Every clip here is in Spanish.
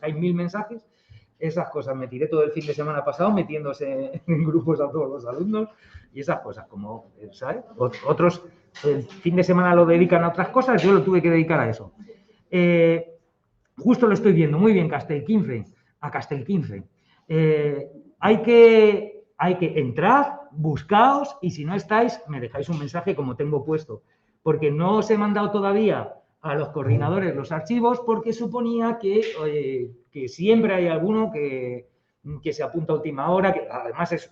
hay 1000 mensajes. Esas cosas me tiré todo el fin de semana pasado metiéndose en grupos a todos los alumnos y esas cosas, como, ¿sabes? Otros el fin de semana lo dedican a otras cosas, yo lo tuve que dedicar a eso. Justo lo estoy viendo, muy bien, Castelquince, a Castelquince. Hay que entrar, buscaos y si no estáis, me dejáis un mensaje como tengo puesto, porque no os he mandado todavía a los coordinadores los archivos porque suponía que siempre hay alguno que se apunta a última hora, que además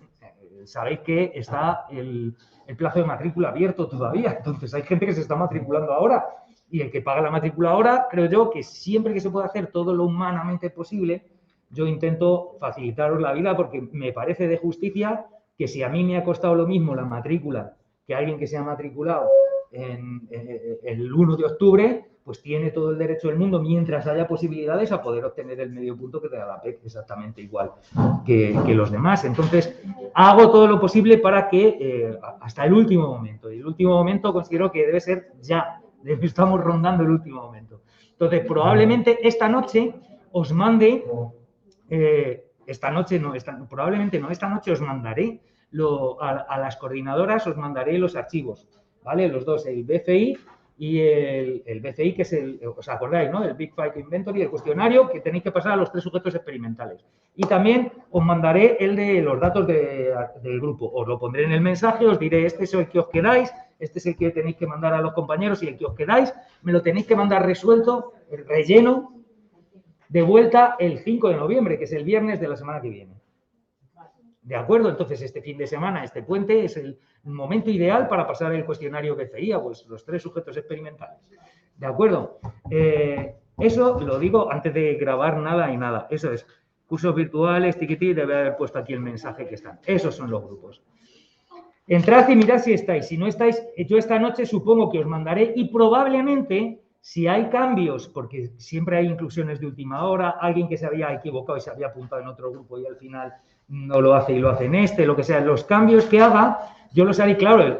sabéis que está el plazo de matrícula abierto todavía, entonces hay gente que se está matriculando ahora y el que paga la matrícula ahora, creo yo que siempre que se pueda hacer todo lo humanamente posible, yo intento facilitaros la vida porque me parece de justicia que si a mí me ha costado lo mismo la matrícula que a alguien que se ha matriculado el 1 de octubre, pues tiene todo el derecho del mundo, mientras haya posibilidades, a poder obtener el medio punto que te da la PEC, exactamente igual que los demás. Entonces, hago todo lo posible para que hasta el último momento, y el último momento considero que debe ser ya, estamos rondando el último momento. Entonces, probablemente esta noche os mande, probablemente no, esta noche os mandaré a las coordinadoras, os mandaré los archivos, ¿vale? Los dos, el BCI y el BCI, que es ¿os acordáis, no? El Big Five Inventory, el cuestionario que tenéis que pasar a los 3 sujetos experimentales. Y también os mandaré el de los datos del grupo. Os lo pondré en el mensaje, os diré, este es el que os quedáis, este es el que tenéis que mandar a los compañeros y el que os quedáis, me lo tenéis que mandar resuelto, el relleno, de vuelta el 5 de noviembre, que es el viernes de la semana que viene. ¿De acuerdo? Entonces, este fin de semana, este puente, es el momento ideal para pasar el cuestionario BCI a los 3 sujetos experimentales. ¿De acuerdo? Eso lo digo antes de grabar nada y nada. Eso es. Cursos virtuales, tiquití, debe haber puesto aquí el mensaje que están. Esos son los grupos. Entrad y mirad si estáis. Si no estáis, yo esta noche supongo que os mandaré y probablemente, si hay cambios, porque siempre hay inclusiones de última hora, alguien que se había equivocado y se había apuntado en otro grupo y al final no lo hace y lo hace en este, lo que sea, los cambios que haga, yo los haré, claro,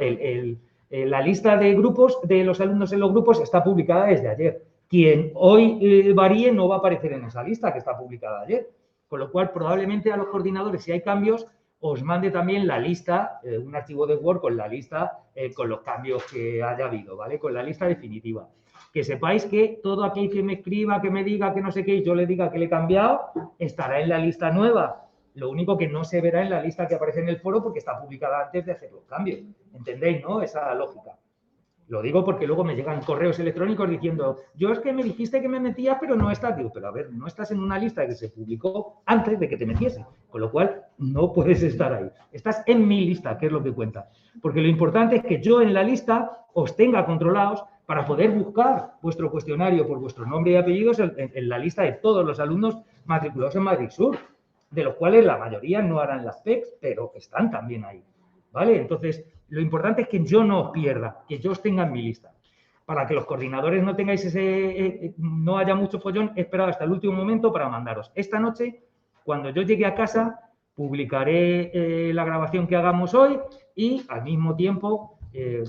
la lista de grupos, de los alumnos en los grupos está publicada desde ayer. Quien hoy varíe no va a aparecer en esa lista que está publicada ayer, con lo cual probablemente a los coordinadores, si hay cambios, os mande también la lista, un archivo de Word con la lista, con los cambios que haya habido, ¿vale? Con la lista definitiva. Que sepáis que todo aquel que me escriba, que me diga que no sé qué y yo le diga que le he cambiado, estará en la lista nueva. Lo único que no se verá en la lista que aparece en el foro porque está publicada antes de hacer los cambios. ¿Entendéis, no? Esa lógica. Lo digo porque luego me llegan correos electrónicos diciendo, yo es que me dijiste que me metía, pero no estás. Digo, pero a ver, no estás en una lista que se publicó antes de que te metiese, con lo cual no puedes estar ahí. Estás en mi lista, que es lo que cuenta. Porque lo importante es que yo en la lista os tenga controlados para poder buscar vuestro cuestionario por vuestro nombre y apellidos en la lista de todos los alumnos matriculados en Madrid Sur, de los cuales la mayoría no harán las PECs, pero están también ahí, ¿vale? Entonces, lo importante es que yo no os pierda, que yo os tenga en mi lista. Para que los coordinadores no tengáis no haya mucho follón, he esperado hasta el último momento para mandaros. Esta noche, cuando yo llegue a casa, publicaré la grabación que hagamos hoy y al mismo tiempo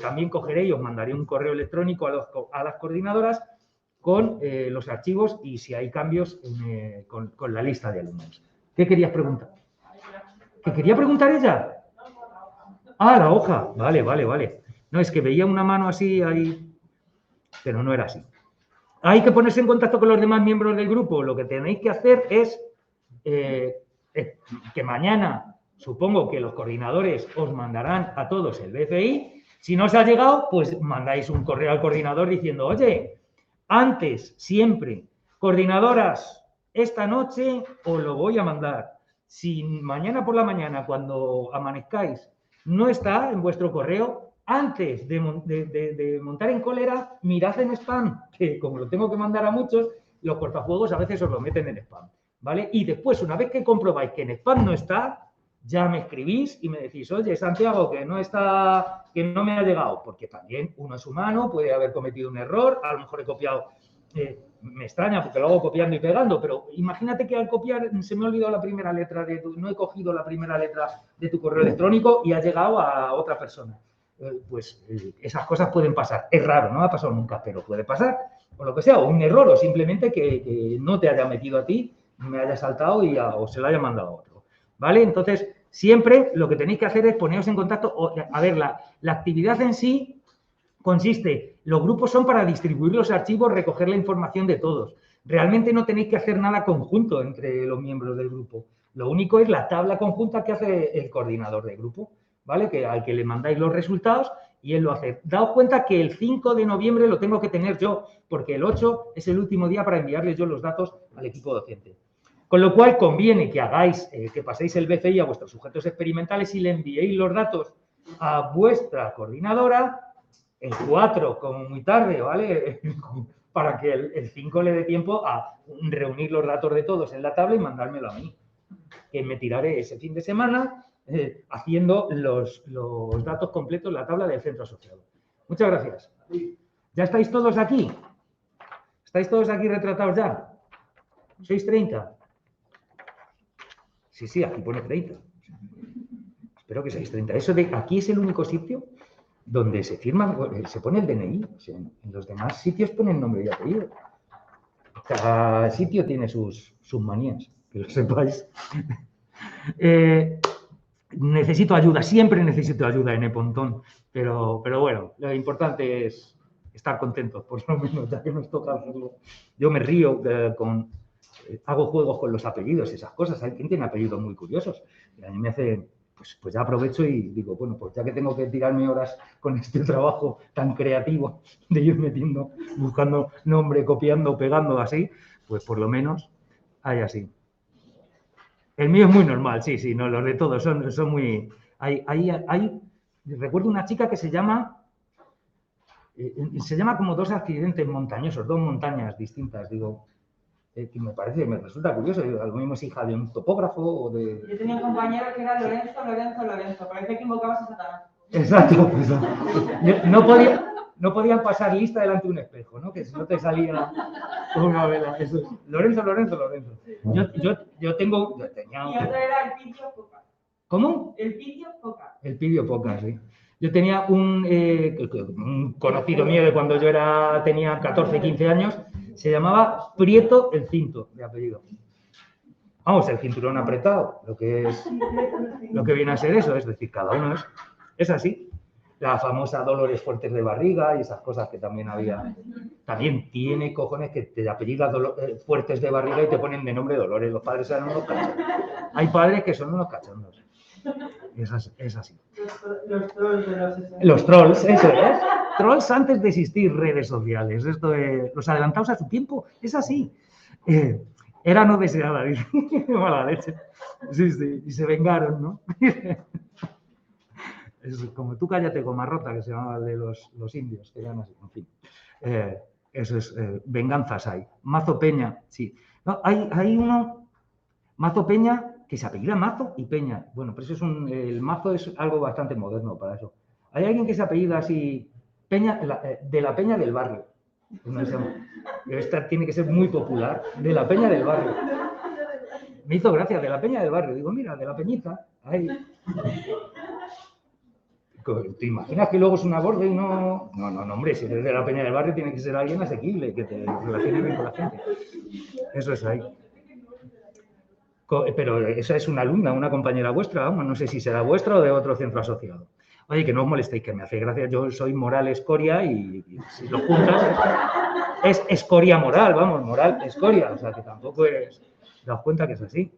también cogeré y os mandaré un correo electrónico a las coordinadoras con los archivos y si hay cambios con la lista de alumnos. ¿Qué querías preguntar? ¿Qué quería preguntar ella? Ah, la hoja. Vale, vale, vale. No, es que veía una mano así ahí, pero no era así. Hay que ponerse en contacto con los demás miembros del grupo. Lo que tenéis que hacer es que mañana, supongo que los coordinadores os mandarán a todos el BCI. Si no os ha llegado, pues mandáis un correo al coordinador diciendo, oye, antes, siempre, coordinadoras, esta noche os lo voy a mandar. Si mañana por la mañana, cuando amanezcáis, no está en vuestro correo, antes de montar en cólera, mirad en spam, que como lo tengo que mandar a muchos, los cortafuegos a veces os lo meten en spam, ¿vale? Y después, una vez que comprobáis que en spam no está, ya me escribís y me decís, oye, Santiago, que no está, que no me ha llegado, porque también uno es humano, puede haber cometido un error, a lo mejor he copiado, me extraña porque lo hago copiando y pegando, pero imagínate que al copiar se me ha olvidado la primera letra no he cogido la primera letra de tu correo electrónico y ha llegado a otra persona. Pues esas cosas pueden pasar. Es raro, no ha pasado nunca, pero puede pasar, o lo que sea, o un error, o simplemente que no te haya metido a ti me haya saltado o se lo haya mandado a otro, ¿vale? Entonces, siempre lo que tenéis que hacer es poneros en contacto. A ver, la actividad en sí consiste, los grupos son para distribuir los archivos, recoger la información de todos. Realmente no tenéis que hacer nada conjunto entre los miembros del grupo. Lo único es la tabla conjunta que hace el coordinador del grupo, ¿vale? Al que le mandáis los resultados y él lo hace. Daos cuenta que el 5 de noviembre lo tengo que tener yo, porque el 8 es el último día para enviarles yo los datos al equipo docente. Con lo cual, conviene que hagáis, que paséis el BCI a vuestros sujetos experimentales y le enviéis los datos a vuestra coordinadora el 4, como muy tarde, ¿vale? Para que el 5 le dé tiempo a reunir los datos de todos en la tabla y mandármelo a mí. Que me tiraré ese fin de semana haciendo los datos completos, la tabla del centro asociado. Muchas gracias. ¿Ya estáis todos aquí? ¿Estáis todos aquí retratados ya? ¿Sois 30? Sí, aquí pone 30. Espero que seáis 30. Eso de aquí es el único sitio donde se firma, se pone el DNI. O sea, en los demás sitios ponen nombre y apellido. Cada sitio tiene sus manías, que lo sepáis. Necesito ayuda, siempre necesito ayuda en Epontón, pero bueno, lo importante es estar contentos, por lo menos, ya que nos toca hacerlo. Yo me río hago juegos con los apellidos, esas cosas. Hay quien tiene apellidos muy curiosos. Y a mí me hace, pues ya aprovecho y digo, bueno, pues ya que tengo que tirarme horas con este trabajo tan creativo de ir metiendo, buscando nombre, copiando, pegando, así, pues por lo menos hay así. El mío es muy normal, sí, no, los de todos son muy... Recuerdo una chica que se llama como dos accidentes montañosos, dos montañas distintas, digo, que me resulta curioso, digo, a lo mismo es hija de un topógrafo o de... Yo tenía un compañero que era Lorenzo, parece que invocabas a Satanás. Exacto. No podían pasar lista delante de un espejo, ¿no? Que si no te salía una vela. Eso es. Lorenzo. Yo tenía... Y otra era el Pidio Poca. ¿Cómo? El Pidio Poca. El Pidio Poca, sí. Yo tenía un conocido mío de cuando yo tenía 14, 15 años, se llamaba Prieto el Cinto, de apellido. Vamos, el cinturón apretado, lo que viene a ser eso, es decir, cada uno es así. La famosa Dolores Fuertes de Barriga y esas cosas que también había. También tiene cojones que te apellidas Fuertes de Barriga y te ponen de nombre Dolores. Los padres eran unos cachondos. Hay padres que son unos cachondos. Es así. Los trolls de los 60. Los trolls, eso es. Trolls antes de existir redes sociales. Esto es, los adelantados a su tiempo. Es así. Era no deseada, dice. Mala leche. Sí, y se vengaron, ¿no? Es como tú cállate, gomarrota, que se llamaba de los indios, que eran así, en fin. Eso es, venganzas hay. Mazo Peña, sí. No, hay uno, Mazo Peña, que se apellida Mazo y Peña. Bueno, pero eso el Mazo es algo bastante moderno para eso. Hay alguien que se apellida así, Peña, de la Peña del Barrio. Esta tiene que ser muy popular, de la Peña del Barrio. Me hizo gracia, de la Peña del Barrio. Digo, mira, de la Peñita, ahí. ¿Te imaginas que luego es una borde y no? No, hombre, si eres de la Peña del Barrio tiene que ser alguien asequible, que te relacione bien con la gente. Eso es ahí. Pero esa es una alumna, una compañera vuestra, vamos, no sé si será vuestra o de otro centro asociado. Oye, que no os molestéis, que me hace gracia, yo soy moral escoria y si lo juntas es escoria moral, vamos, moral escoria, o sea que tampoco es, daos cuenta que es así.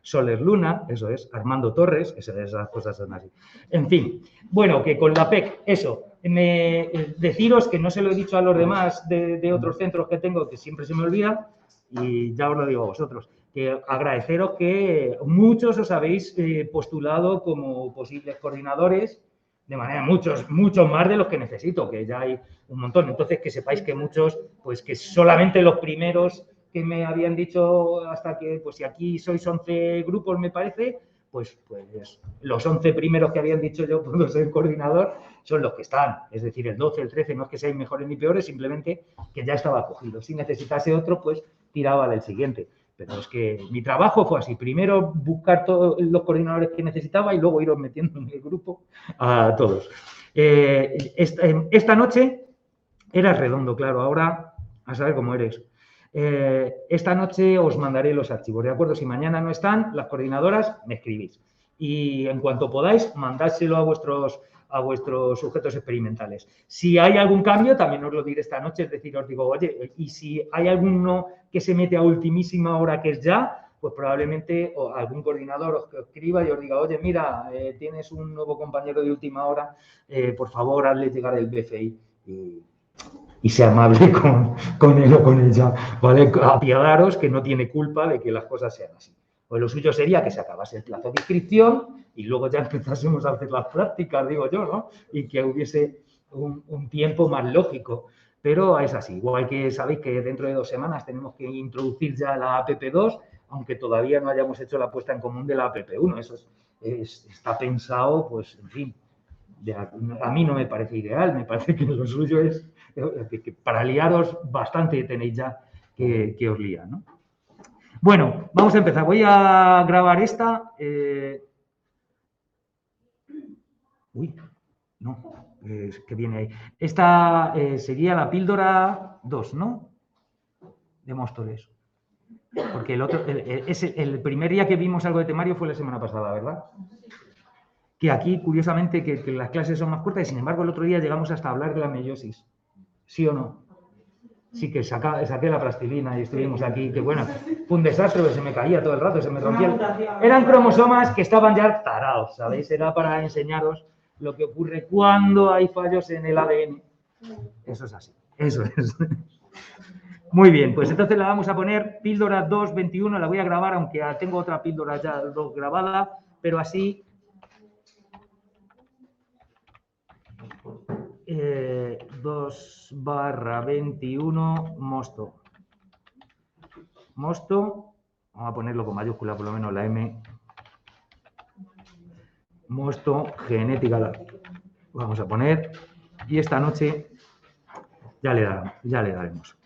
Soler Luna, eso es, Armando Torres, esas cosas son así. En fin, bueno, que con la PEC, eso, deciros que no se lo he dicho a los demás de otros centros que tengo, que siempre se me olvida, y ya os lo digo a vosotros, que agradeceros que muchos os habéis postulado como posibles coordinadores, de manera muchos más de los que necesito, que ya hay un montón. Entonces, que sepáis que muchos, pues que solamente los primeros que me habían dicho hasta que, pues si aquí sois 11 grupos, me parece, pues los 11 primeros que habían dicho yo puedo ser coordinador son los que están. Es decir, el 12, el 13, no es que sean mejores ni peores, simplemente que ya estaba cogido. Si necesitase otro, pues tiraba del siguiente. Pero es que mi trabajo fue así. Primero buscar todos los coordinadores que necesitaba y luego iros metiendo en el grupo a todos. Esta noche eras redondo, claro. Ahora, a saber cómo eres. Esta noche os mandaré los archivos, ¿de acuerdo? Si mañana no están, las coordinadoras me escribís. Y en cuanto podáis, mandádselo a vuestros sujetos experimentales. Si hay algún cambio, también os lo diré esta noche, es decir, os digo, oye, y si hay alguno que se mete a ultimísima hora, que es ya, pues probablemente algún coordinador os escriba y os diga, oye, mira, tienes un nuevo compañero de última hora, por favor, hazle llegar el BFI y sea amable con él o con ella, ¿vale? Apiadaros que no tiene culpa de que las cosas sean así. Pues lo suyo sería que se acabase el plazo de inscripción y luego ya empezásemos a hacer las prácticas, digo yo, ¿no? Y que hubiese un tiempo más lógico. Pero es así, igual que sabéis que dentro de 2 semanas tenemos que introducir ya la APP2, aunque todavía no hayamos hecho la puesta en común de la APP1. Eso está pensado, pues, en fin, a mí no me parece ideal, me parece que lo suyo es que para liaros bastante tenéis ya que os lían, ¿no? Bueno, vamos a empezar. Voy a grabar esta. Uy, no, que viene ahí. Esta sería la píldora 2, ¿no? De Móstoles. Porque el primer día que vimos algo de temario fue la semana pasada, ¿verdad? Que aquí, curiosamente, que las clases son más cortas y, sin embargo, el otro día llegamos hasta hablar de la meiosis. ¿Sí o no? Sí, que saqué la plastilina y estuvimos aquí, que bueno, fue un desastre, se me caía todo el rato, se me rompía. Eran cromosomas que estaban ya tarados, ¿sabéis? Era para enseñaros lo que ocurre cuando hay fallos en el ADN. Eso es así, eso es. Muy bien, pues entonces la vamos a poner píldora 2.21, la voy a grabar, aunque tengo otra píldora ya grabada, pero así... 2/21 Mosto. Mosto, vamos a ponerlo con mayúscula, por lo menos la M. Mosto, genética. Vamos a poner. Y esta noche ya le daremos.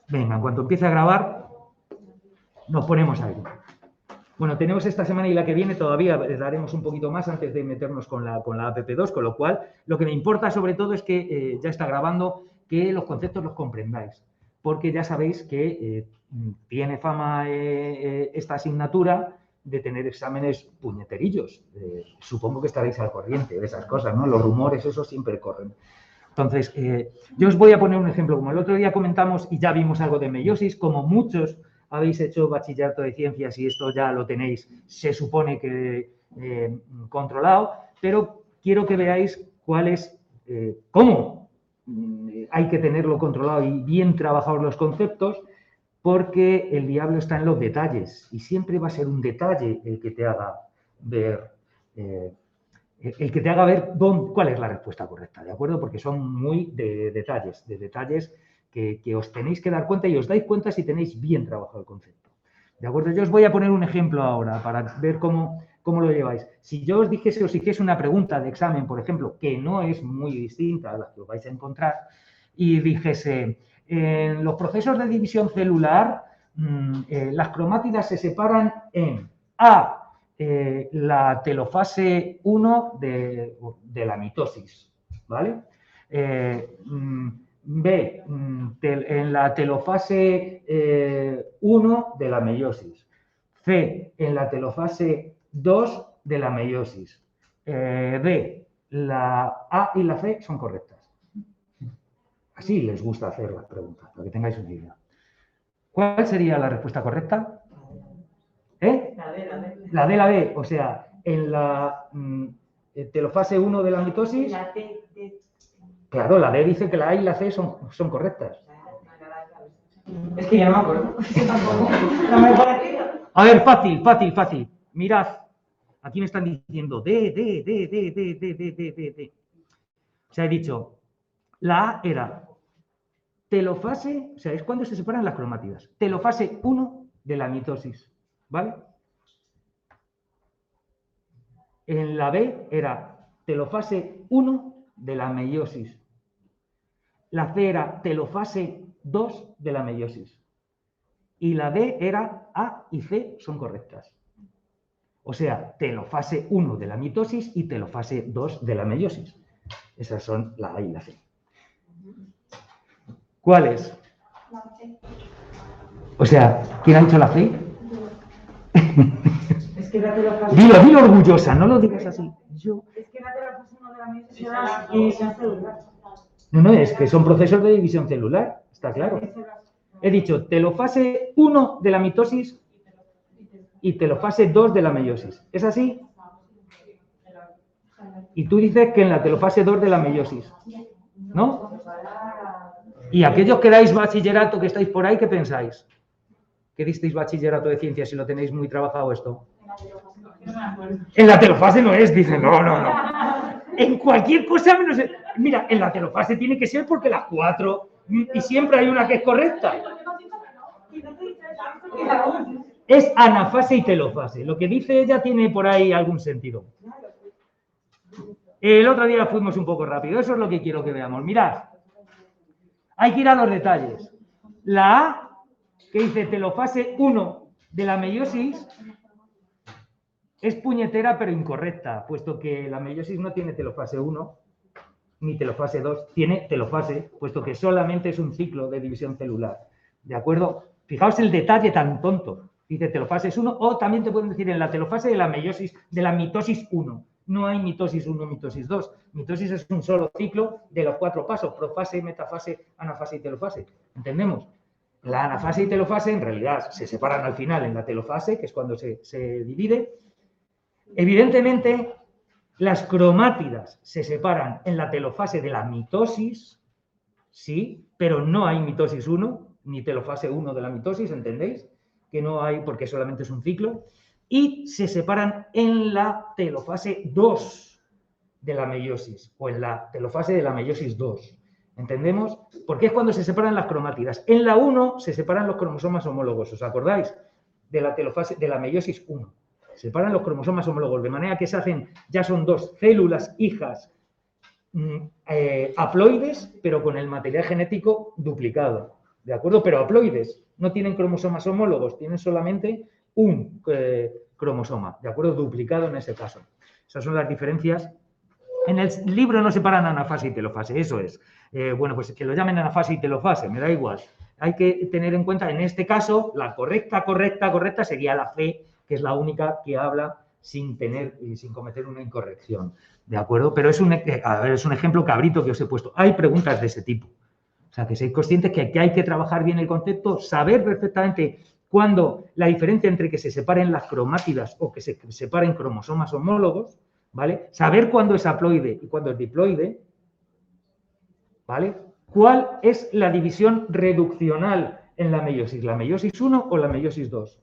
Venga, en cuanto empiece a grabar, nos ponemos ahí. Bueno, tenemos esta semana y la que viene, todavía daremos un poquito más antes de meternos con la APP2, con lo cual lo que me importa sobre todo es que ya está grabando, que los conceptos los comprendáis, porque ya sabéis que tiene fama esta asignatura de tener exámenes puñeterillos. Supongo que estaréis al corriente de esas cosas, ¿no? Los rumores, esos siempre corren. Entonces, yo os voy a poner un ejemplo. Como el otro día comentamos y ya vimos algo de meiosis, como muchos habéis hecho bachillerato de ciencias y esto ya lo tenéis, se supone que controlado, pero quiero que veáis cómo hay que tenerlo controlado y bien trabajados los conceptos, porque el diablo está en los detalles y siempre va a ser un detalle el que te haga ver cuál es la respuesta correcta, ¿de acuerdo? Porque son muy de detalles que os tenéis que dar cuenta y os dais cuenta si tenéis bien trabajado el concepto. ¿De acuerdo? Yo os voy a poner un ejemplo ahora para ver cómo lo lleváis. Si yo os hiciese una pregunta de examen, por ejemplo, que no es muy distinta a la que os vais a encontrar, y dijese, en los procesos de división celular, las cromátidas se separan en A, la telofase 1 de la mitosis, ¿vale? B, en la telofase 1 de la meiosis. C, en la telofase 2 de la meiosis. D, la A y la C son correctas. Así les gusta hacer las preguntas, para que tengáis una idea. ¿Cuál sería la respuesta correcta? La D, la B. O sea, en la telofase 1 de la mitosis... La D. Claro, la D dice que la A y la C son correctas. Es que ya no me acuerdo. A ver, fácil. Mirad, aquí me están diciendo D. O sea, he dicho, la A era telofase, o sea, es cuando se separan las cromátidas. Telofase 1 de la mitosis, ¿vale? En la B era telofase 1 de la meiosis. La C era telofase 2 de la meiosis. Y la D era A y C son correctas. O sea, telofase 1 de la mitosis y telofase 2 de la meiosis. Esas son la A y la C. ¿Cuáles? O sea, ¿quién ha dicho la fe? Es que la telofase... Dilo orgullosa, no lo digas así. Yo. Es que la telofase no de la meiosis era división celular. No, es que son procesos de división celular, está claro. He dicho telofase 1 de la mitosis y telofase 2 de la meiosis. ¿Es así? Y tú dices que en la telofase 2 de la meiosis, ¿no? Y aquellos que dais bachillerato, que estáis por ahí, ¿qué pensáis? ¿Qué disteis bachillerato de ciencias si lo tenéis muy trabajado esto? En la telofase no es, dicen, no. En cualquier cosa menos... Mira, en la telofase tiene que ser porque las 4 y siempre hay una que es correcta. Es anafase y telofase. Lo que dice ella tiene por ahí algún sentido. El otro día fuimos un poco rápido. Eso es lo que quiero que veamos. Mirad, hay que ir a los detalles. La A, que dice telofase 1 de la meiosis, es puñetera pero incorrecta, puesto que la meiosis no tiene telofase 1 ni telofase 2, tiene telofase, puesto que solamente es un ciclo de división celular. ¿De acuerdo? Fijaos el detalle tan tonto. Dice telofase 1, o también te pueden decir en la telofase de la meiosis, de la mitosis 1. No hay mitosis 1, mitosis 2. Mitosis es un solo ciclo de los 4 pasos, profase, metafase, anafase y telofase. ¿Entendemos? La anafase y telofase en realidad se separan al final en la telofase, que es cuando se divide. Evidentemente, las cromátidas se separan en la telofase de la mitosis, sí, pero no hay mitosis 1, ni telofase 1 de la mitosis, ¿entendéis? Que no hay porque solamente es un ciclo. Y se separan en la telofase 2 de la meiosis, o en la telofase de la meiosis 2. ¿Entendemos? Porque es cuando se separan las cromátidas. En la 1 se separan los cromosomas homólogos, ¿os acordáis? De la telofase de la meiosis 1. Separan los cromosomas homólogos, de manera que se hacen, ya son 2 células hijas haploides, pero con el material genético duplicado, ¿de acuerdo? Pero haploides, no tienen cromosomas homólogos, tienen solamente un cromosoma, ¿de acuerdo? Duplicado en ese caso. Esas son las diferencias. En el libro no separan anafase y telofase, eso es. Bueno, pues que lo llamen anafase y telofase, me da igual. Hay que tener en cuenta, en este caso, la correcta sería la fe, que es la única que habla sin cometer una incorrección, ¿de acuerdo? Pero es un ejemplo cabrito que os he puesto. Hay preguntas de ese tipo. O sea, que seáis conscientes que hay que trabajar bien el concepto, saber perfectamente cuándo la diferencia entre que se separen las cromátidas o que se separen cromosomas homólogos, ¿vale? Saber cuándo es haploide y cuándo es diploide, ¿vale? ¿Cuál es la división reduccional en la meiosis? ¿La meiosis 1 o la meiosis 2?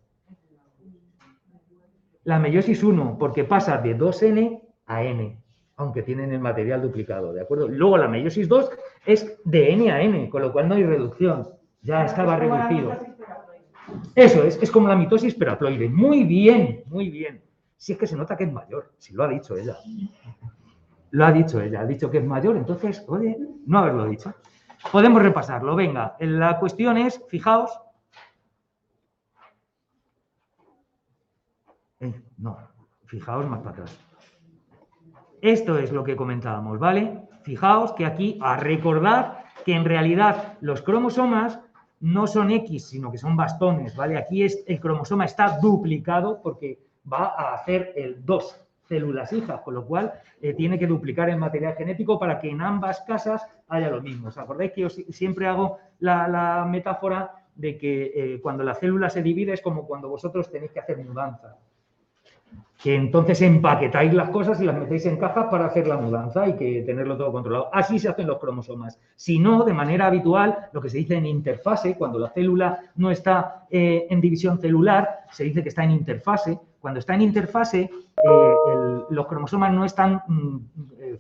La meiosis 1, porque pasa de 2N a N, aunque tienen el material duplicado, ¿de acuerdo? Luego la meiosis 2 es de N a N, con lo cual no hay reducción, ya estaba reducido. Eso es como la mitosis pero haploide. Muy bien, muy bien. Si es que se nota que es mayor, si lo ha dicho ella. Lo ha dicho ella, ha dicho que es mayor, entonces, oye, no haberlo dicho. Podemos repasarlo, venga. La cuestión es, fijaos. No, fijaos más para atrás. Esto es lo que comentábamos, ¿vale? Fijaos que aquí, a recordar que en realidad los cromosomas no son X, sino que son bastones, ¿vale? Aquí el cromosoma está duplicado porque va a hacer 2 células hijas, con lo cual tiene que duplicar el material genético para que en ambas casas haya lo mismo. ¿Os acordáis que yo siempre hago la metáfora de que cuando la célula se divide es como cuando vosotros tenéis que hacer mudanza? Que entonces empaquetáis las cosas y las metéis en cajas para hacer la mudanza y que tenerlo todo controlado. Así se hacen los cromosomas. Si no, de manera habitual, lo que se dice en interfase, cuando la célula no está en división celular, se dice que está en interfase. Cuando está en interfase, los cromosomas no están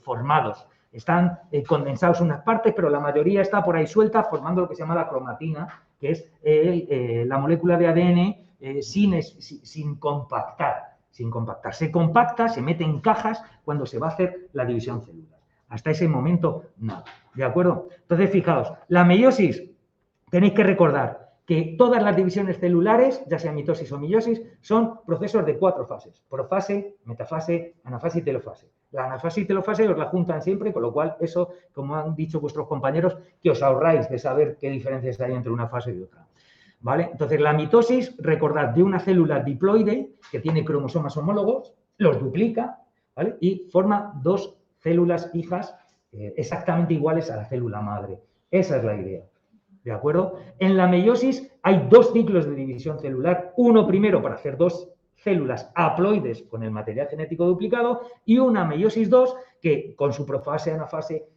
formados. Están condensados unas partes, pero la mayoría está por ahí suelta, formando lo que se llama la cromatina, que es la molécula de ADN sin compactar. Sin compactar. Se compacta, se mete en cajas cuando se va a hacer la división celular. Hasta ese momento, no. ¿De acuerdo? Entonces, fijaos, la meiosis, tenéis que recordar que todas las divisiones celulares, ya sea mitosis o meiosis, son procesos de 4 fases. Profase, metafase, anafase y telofase. La anafase y telofase os la juntan siempre, con lo cual eso, como han dicho vuestros compañeros, que os ahorráis de saber qué diferencias hay entre una fase y otra. ¿vale? Entonces, la mitosis, recordad, de una célula diploide que tiene cromosomas homólogos, los duplica, ¿vale? Y forma dos células hijas exactamente iguales a la célula madre. Esa es la idea, ¿de acuerdo? En la meiosis hay dos ciclos de división celular, uno primero para hacer dos células haploides con el material genético duplicado y una meiosis 2 que con su profase, anafase,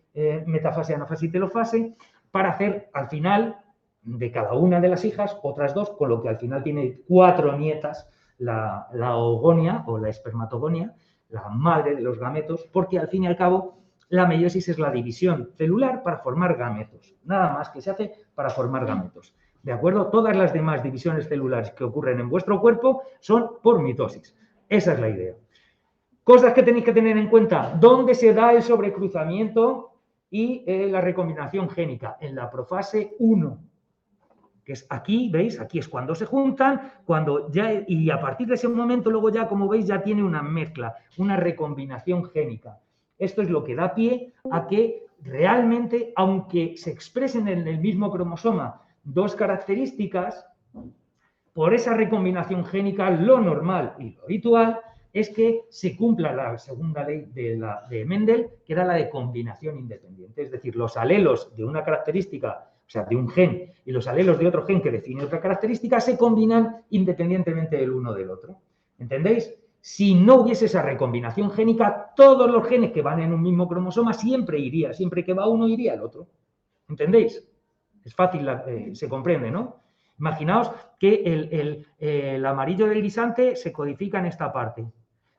metafase, anafase y telofase para hacer al final de cada una de las hijas otras dos, con lo que al final tiene 4 nietas la oogonia o la espermatogonia, la madre de los gametos, porque al fin y al cabo la meiosis es la división celular para formar gametos, nada más que se hace para formar gametos. ¿De acuerdo? Todas las demás divisiones celulares que ocurren en vuestro cuerpo son por mitosis. Esa es la idea. Cosas que tenéis que tener en cuenta. ¿Dónde se da el sobrecruzamiento y la recombinación génica? En la profase 1, que es aquí, ¿veis? Aquí es cuando se juntan, y a partir de ese momento luego ya, como veis, ya tiene una mezcla, una recombinación génica. Esto es lo que da pie a que realmente, aunque se expresen en el mismo cromosoma dos características, por esa recombinación génica, lo normal y lo habitual es que se cumpla la segunda ley de Mendel, que era la de combinación independiente. Es decir, los alelos de una característica, o sea, de un gen, y los alelos de otro gen que define otra característica, se combinan independientemente el uno del otro. ¿Entendéis? Si no hubiese esa recombinación génica, todos los genes que van en un mismo cromosoma siempre que va uno iría el otro. ¿Entendéis? Es fácil, se comprende, ¿no? Imaginaos que el amarillo del guisante se codifica en esta parte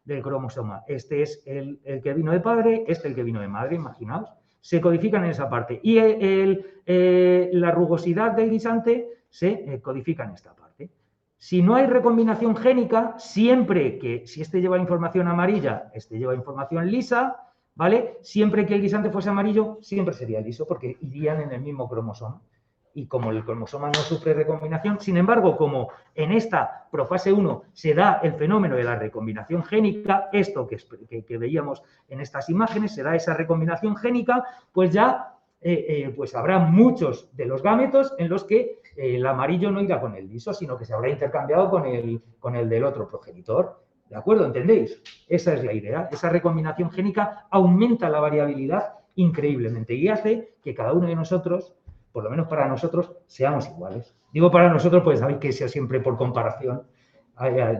del cromosoma. Este es el que vino de padre, este el que vino de madre, imaginaos. Se codifican en esa parte. Y la rugosidad del guisante se codifica en esta parte. Si no hay recombinación génica, siempre que, si este lleva información amarilla, este lleva información lisa, ¿vale? Siempre que el guisante fuese amarillo, siempre sería liso, porque irían en el mismo cromosoma. Y como el cromosoma no sufre recombinación, sin embargo, como en esta profase 1 se da el fenómeno de la recombinación génica, esto que veíamos en estas imágenes, se da esa recombinación génica, pues ya pues habrá muchos de los gametos en los que el amarillo no irá con el liso, sino que se habrá intercambiado con el del otro progenitor. ¿De acuerdo? ¿Entendéis? Esa es la idea. Esa recombinación génica aumenta la variabilidad increíblemente y hace que cada uno de nosotros, por lo menos para nosotros, seamos iguales. Digo para nosotros, pues sabéis que sea siempre por comparación.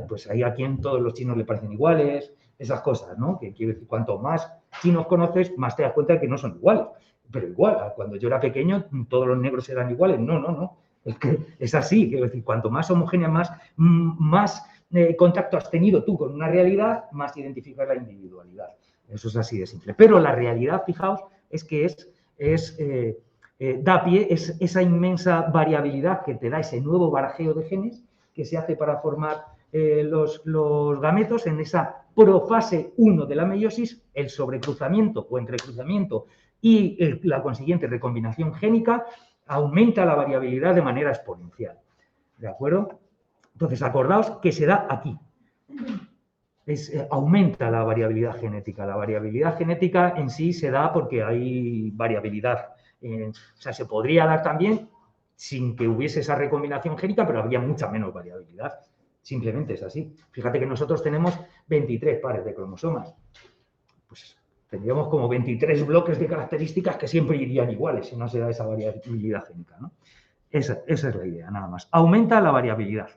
Pues hay a quien todos los chinos le parecen iguales, esas cosas, ¿no? Que quiero decir, cuanto más chinos conoces, más te das cuenta de que no son iguales. Pero igual, cuando yo era pequeño, todos los negros eran iguales. No. Es que es así, quiero decir, cuanto más homogénea, más contacto has tenido tú con una realidad, más identificas la individualidad. Eso es así de simple. Pero la realidad, fijaos, es que da pie esa inmensa variabilidad que te da ese nuevo barajeo de genes que se hace para formar los gametos en esa profase 1 de la meiosis, el sobrecruzamiento o entrecruzamiento y la consiguiente recombinación génica aumenta la variabilidad de manera exponencial. ¿De acuerdo? Entonces, acordaos que se da aquí. Aumenta la variabilidad genética. La variabilidad genética en sí se da porque hay variabilidad. O sea, se podría dar también sin que hubiese esa recombinación génica, pero habría mucha menos variabilidad. Simplemente es así. Fíjate que nosotros tenemos 23 pares de cromosomas. Pues tendríamos como 23 bloques de características que siempre irían iguales si no se da esa variabilidad génica, ¿no? Esa es la idea, nada más. Aumenta la variabilidad.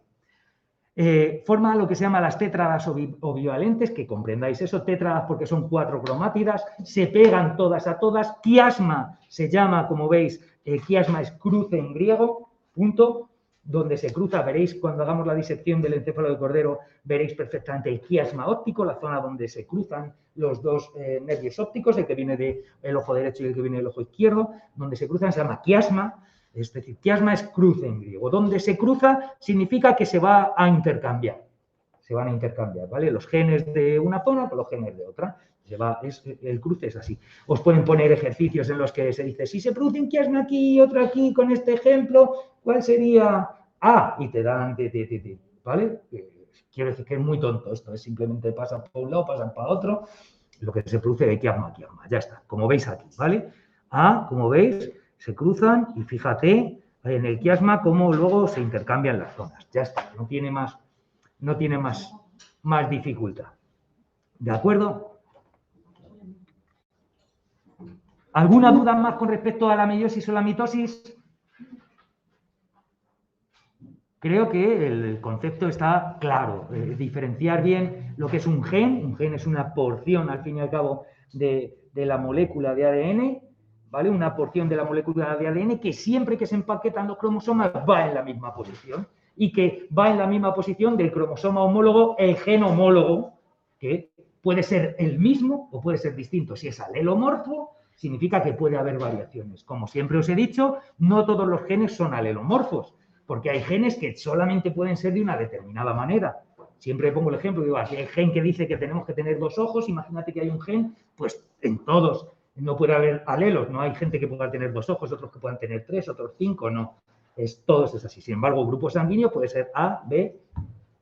Forma lo que se llama las tétradas o bivalentes, que comprendáis eso, tétradas porque son 4 cromátidas, se pegan todas a todas. Quiasma se llama, como veis, quiasma es cruce en griego, punto, donde se cruza, veréis cuando hagamos la disección del encéfalo de cordero, veréis perfectamente el quiasma óptico, la zona donde se cruzan los dos nervios ópticos, el que viene del ojo derecho y el que viene del ojo izquierdo, donde se cruzan se llama quiasma. Es decir, quiasma es cruce en griego. Donde se cruza significa que se va a intercambiar. Se van a intercambiar, ¿vale? Los genes de una zona con los genes de otra. El cruce es así. Os pueden poner ejercicios en los que se dice, si se produce un quiasma aquí y otro aquí con este ejemplo, ¿cuál sería A? Y te dan ¿vale? Quiero decir que es muy tonto esto. Es simplemente pasan para un lado, pasan para otro. Lo que se produce de quiasma a quiasma. Ya está. Como veis aquí, ¿vale? A, como veis, se cruzan y fíjate, en el quiasma cómo luego se intercambian las zonas. Ya está, no tiene más dificultad. ¿De acuerdo? ¿Alguna duda más con respecto a la meiosis o la mitosis? Creo que el concepto está claro. Diferenciar bien lo que es un gen. Un gen es una porción, al fin y al cabo, de la molécula de ADN, ¿vale? Una porción de la molécula de ADN que siempre que se empaquetan los cromosomas va en la misma posición y que va en la misma posición del cromosoma homólogo, el gen homólogo, que puede ser el mismo o puede ser distinto. Si es alelomorfo, significa que puede haber variaciones. Como siempre os he dicho, no todos los genes son alelomorfos, porque hay genes que solamente pueden ser de una determinada manera. Siempre pongo el ejemplo, digo, aquí hay gen que dice que tenemos que tener 2 ojos, imagínate que hay un gen, pues en todos no puede haber alelos, no hay gente que pueda tener 2 ojos, otros que puedan tener 3, otros 5, no. Todos es así. Sin embargo, el grupo sanguíneo puede ser A, B,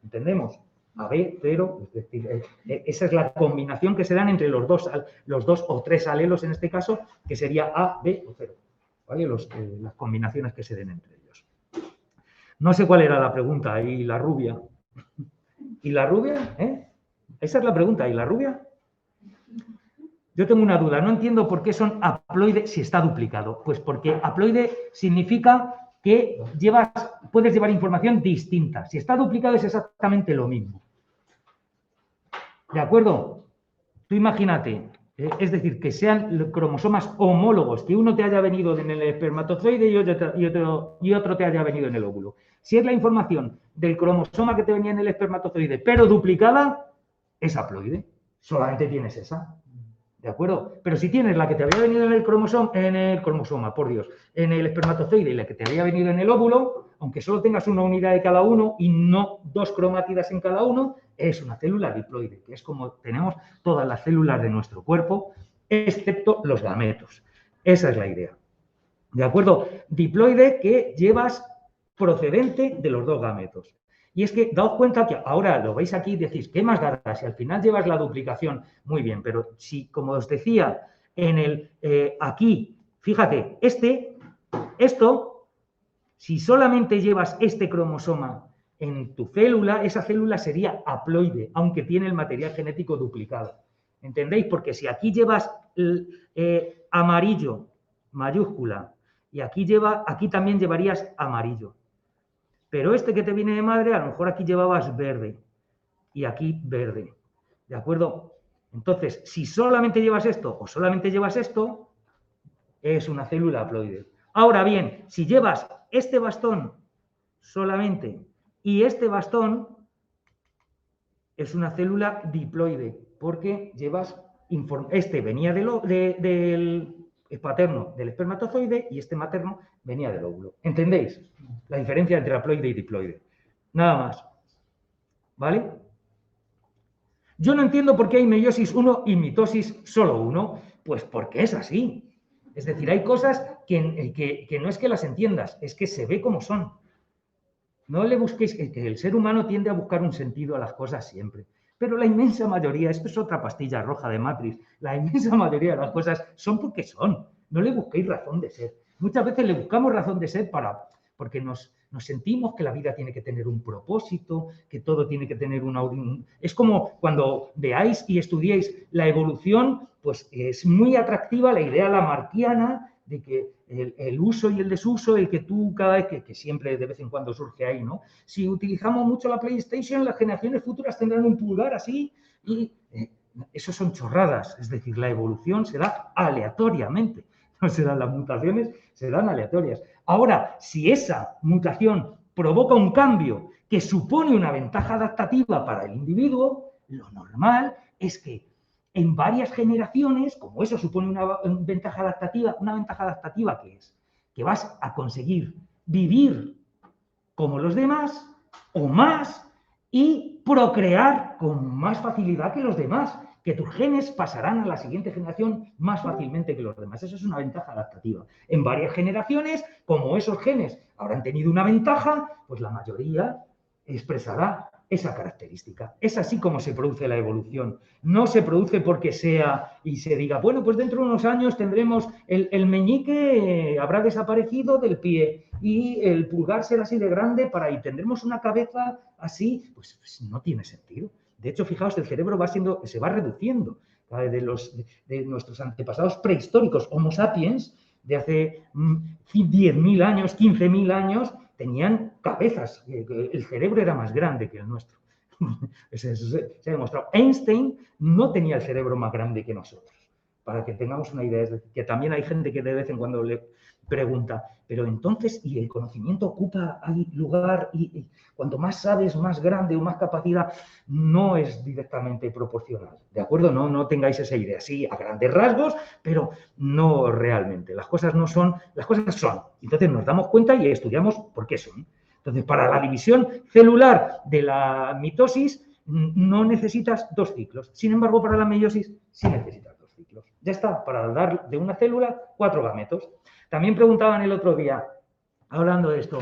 ¿entendemos? AB, 0, es decir, esa es la combinación que se dan entre los dos o 3 alelos en este caso, que sería A, B o 0, ¿vale? Las combinaciones que se den entre ellos. No sé cuál era la pregunta, ¿y la rubia? ¿Y la rubia? Esa es la pregunta, ¿y la rubia? Yo tengo una duda, no entiendo por qué son haploide si está duplicado. Pues porque haploide significa que puedes llevar información distinta. Si está duplicado es exactamente lo mismo. ¿De acuerdo? Tú imagínate, es decir, que sean cromosomas homólogos, que uno te haya venido en el espermatozoide y otro te haya venido en el óvulo. Si es la información del cromosoma que te venía en el espermatozoide, pero duplicada, es haploide. Solamente tienes esa. ¿De acuerdo? Pero si tienes la que te había venido en el cromosoma, por Dios, en el espermatozoide y la que te había venido en el óvulo, aunque solo tengas una unidad de cada uno y no 2 cromátidas en cada uno, es una célula diploide, que es como tenemos todas las células de nuestro cuerpo, excepto los gametos. Esa es la idea. ¿De acuerdo? Diploide que llevas procedente de los 2 gametos. Y es que daos cuenta que ahora lo veis aquí y decís, ¿qué más dará? Si al final llevas la duplicación, muy bien, pero si, como os decía, aquí, fíjate, esto, si solamente llevas este cromosoma en tu célula, esa célula sería haploide, aunque tiene el material genético duplicado. ¿Entendéis? Porque si aquí llevas amarillo, mayúscula, y aquí también llevarías amarillo. Pero este que te viene de madre, a lo mejor aquí llevabas verde y aquí verde. ¿De acuerdo? Entonces, si solamente llevas esto o solamente llevas esto, es una célula haploide. Ahora bien, si llevas este bastón solamente y este bastón, es una célula diploide, porque llevas este venía del paterno del espermatozoide y este materno venía del óvulo. ¿Entendéis? La diferencia entre haploide y diploide. Nada más. ¿Vale? Yo no entiendo por qué hay meiosis 1 y mitosis solo 1. Pues porque es así. Es decir, hay cosas que no es que las entiendas, es que se ve como son. No le busquéis, que el ser humano tiende a buscar un sentido a las cosas siempre. Pero la inmensa mayoría, esto es otra pastilla roja de Matrix, la inmensa mayoría de las cosas son porque son. No le busquéis razón de ser. Muchas veces le buscamos razón de ser porque nos sentimos que la vida tiene que tener un propósito, que todo tiene que tener Es como cuando veáis y estudiéis la evolución, pues es muy atractiva la idea lamarckiana de que el uso y el desuso, el que tú cada vez, que siempre de vez en cuando surge ahí, ¿no? Si utilizamos mucho la PlayStation, las generaciones futuras tendrán un pulgar así y eso son chorradas. Es decir, la evolución se da aleatoriamente. No se dan las mutaciones, se dan aleatorias. Ahora, si esa mutación provoca un cambio que supone una ventaja adaptativa para el individuo, lo normal es que en varias generaciones, como eso supone una ventaja adaptativa que es que vas a conseguir vivir como los demás o más y procrear con más facilidad que los demás, que tus genes pasarán a la siguiente generación más fácilmente que los demás. Eso es una ventaja adaptativa. En varias generaciones, como esos genes habrán tenido una ventaja, pues la mayoría expresará esa característica. Es así como se produce la evolución. No se produce porque sea y se diga, bueno, pues dentro de unos años tendremos el meñique habrá desaparecido del pie y el pulgar será así de grande y tendremos una cabeza así. Pues no tiene sentido. De hecho, fijaos, el cerebro se va reduciendo. De nuestros antepasados prehistóricos, Homo sapiens, de hace 10.000 años, 15.000 años, tenían cabezas. El cerebro era más grande que el nuestro. Se ha demostrado. Einstein no tenía el cerebro más grande que nosotros. Para que tengamos una idea, es decir, que también hay gente que de vez en cuando le pregunta, pero entonces, ¿y el conocimiento ocupa lugar? Y cuanto más sabes, más grande o más capacidad, no es directamente proporcional, ¿de acuerdo? No tengáis esa idea, sí, a grandes rasgos, pero no realmente. Las cosas no son, las cosas son. Entonces nos damos cuenta y estudiamos por qué son. Entonces, para la división celular de la mitosis no necesitas 2 ciclos. Sin embargo, para la meiosis sí necesitas 2 ciclos. Ya está, para dar de una célula 4 gametos. También preguntaban el otro día, hablando de esto,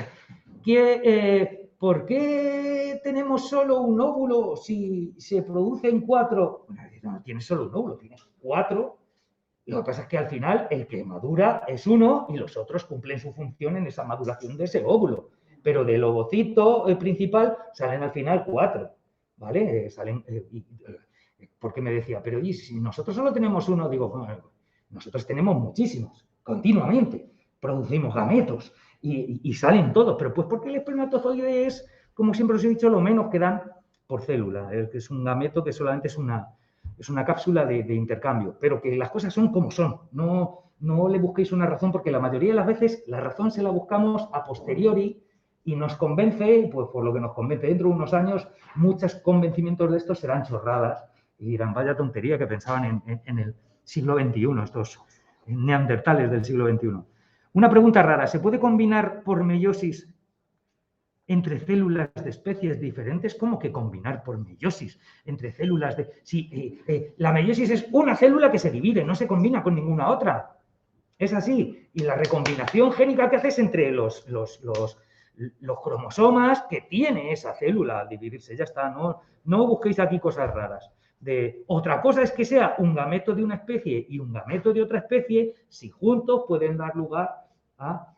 ¿por qué tenemos solo un óvulo si se producen 4? Bueno, no tienes solo un óvulo, tienes 4. Lo que pasa es que al final el que madura es uno y los otros cumplen su función en esa maduración de ese óvulo. Pero del ovocito principal salen al final 4, ¿vale? Porque me decía, pero ¿y si nosotros solo tenemos uno? Digo, bueno, nosotros tenemos muchísimos, continuamente. Producimos gametos y salen todos. Pero pues porque el espermatozoide es, como siempre os he dicho, lo menos que dan por célula. Que es un gameto que solamente es una cápsula de intercambio. Pero que las cosas son como son. No le busquéis una razón, porque la mayoría de las veces la razón se la buscamos a posteriori y nos convence, pues por lo que nos convence. Dentro de unos años, muchos convencimientos de estos serán chorradas y dirán, vaya tontería que pensaban en el siglo XXI, estos neandertales del siglo XXI. Una pregunta rara, ¿se puede combinar por meiosis entre células de especies diferentes? ¿Cómo que combinar por meiosis entre células de...? Si la meiosis es una célula que se divide, no se combina con ninguna otra. Es así. Y la recombinación génica que haces entre los cromosomas que tiene esa célula al dividirse, ya está. No busquéis aquí cosas raras. Otra cosa es que sea un gameto de una especie y un gameto de otra especie, si juntos pueden dar lugar a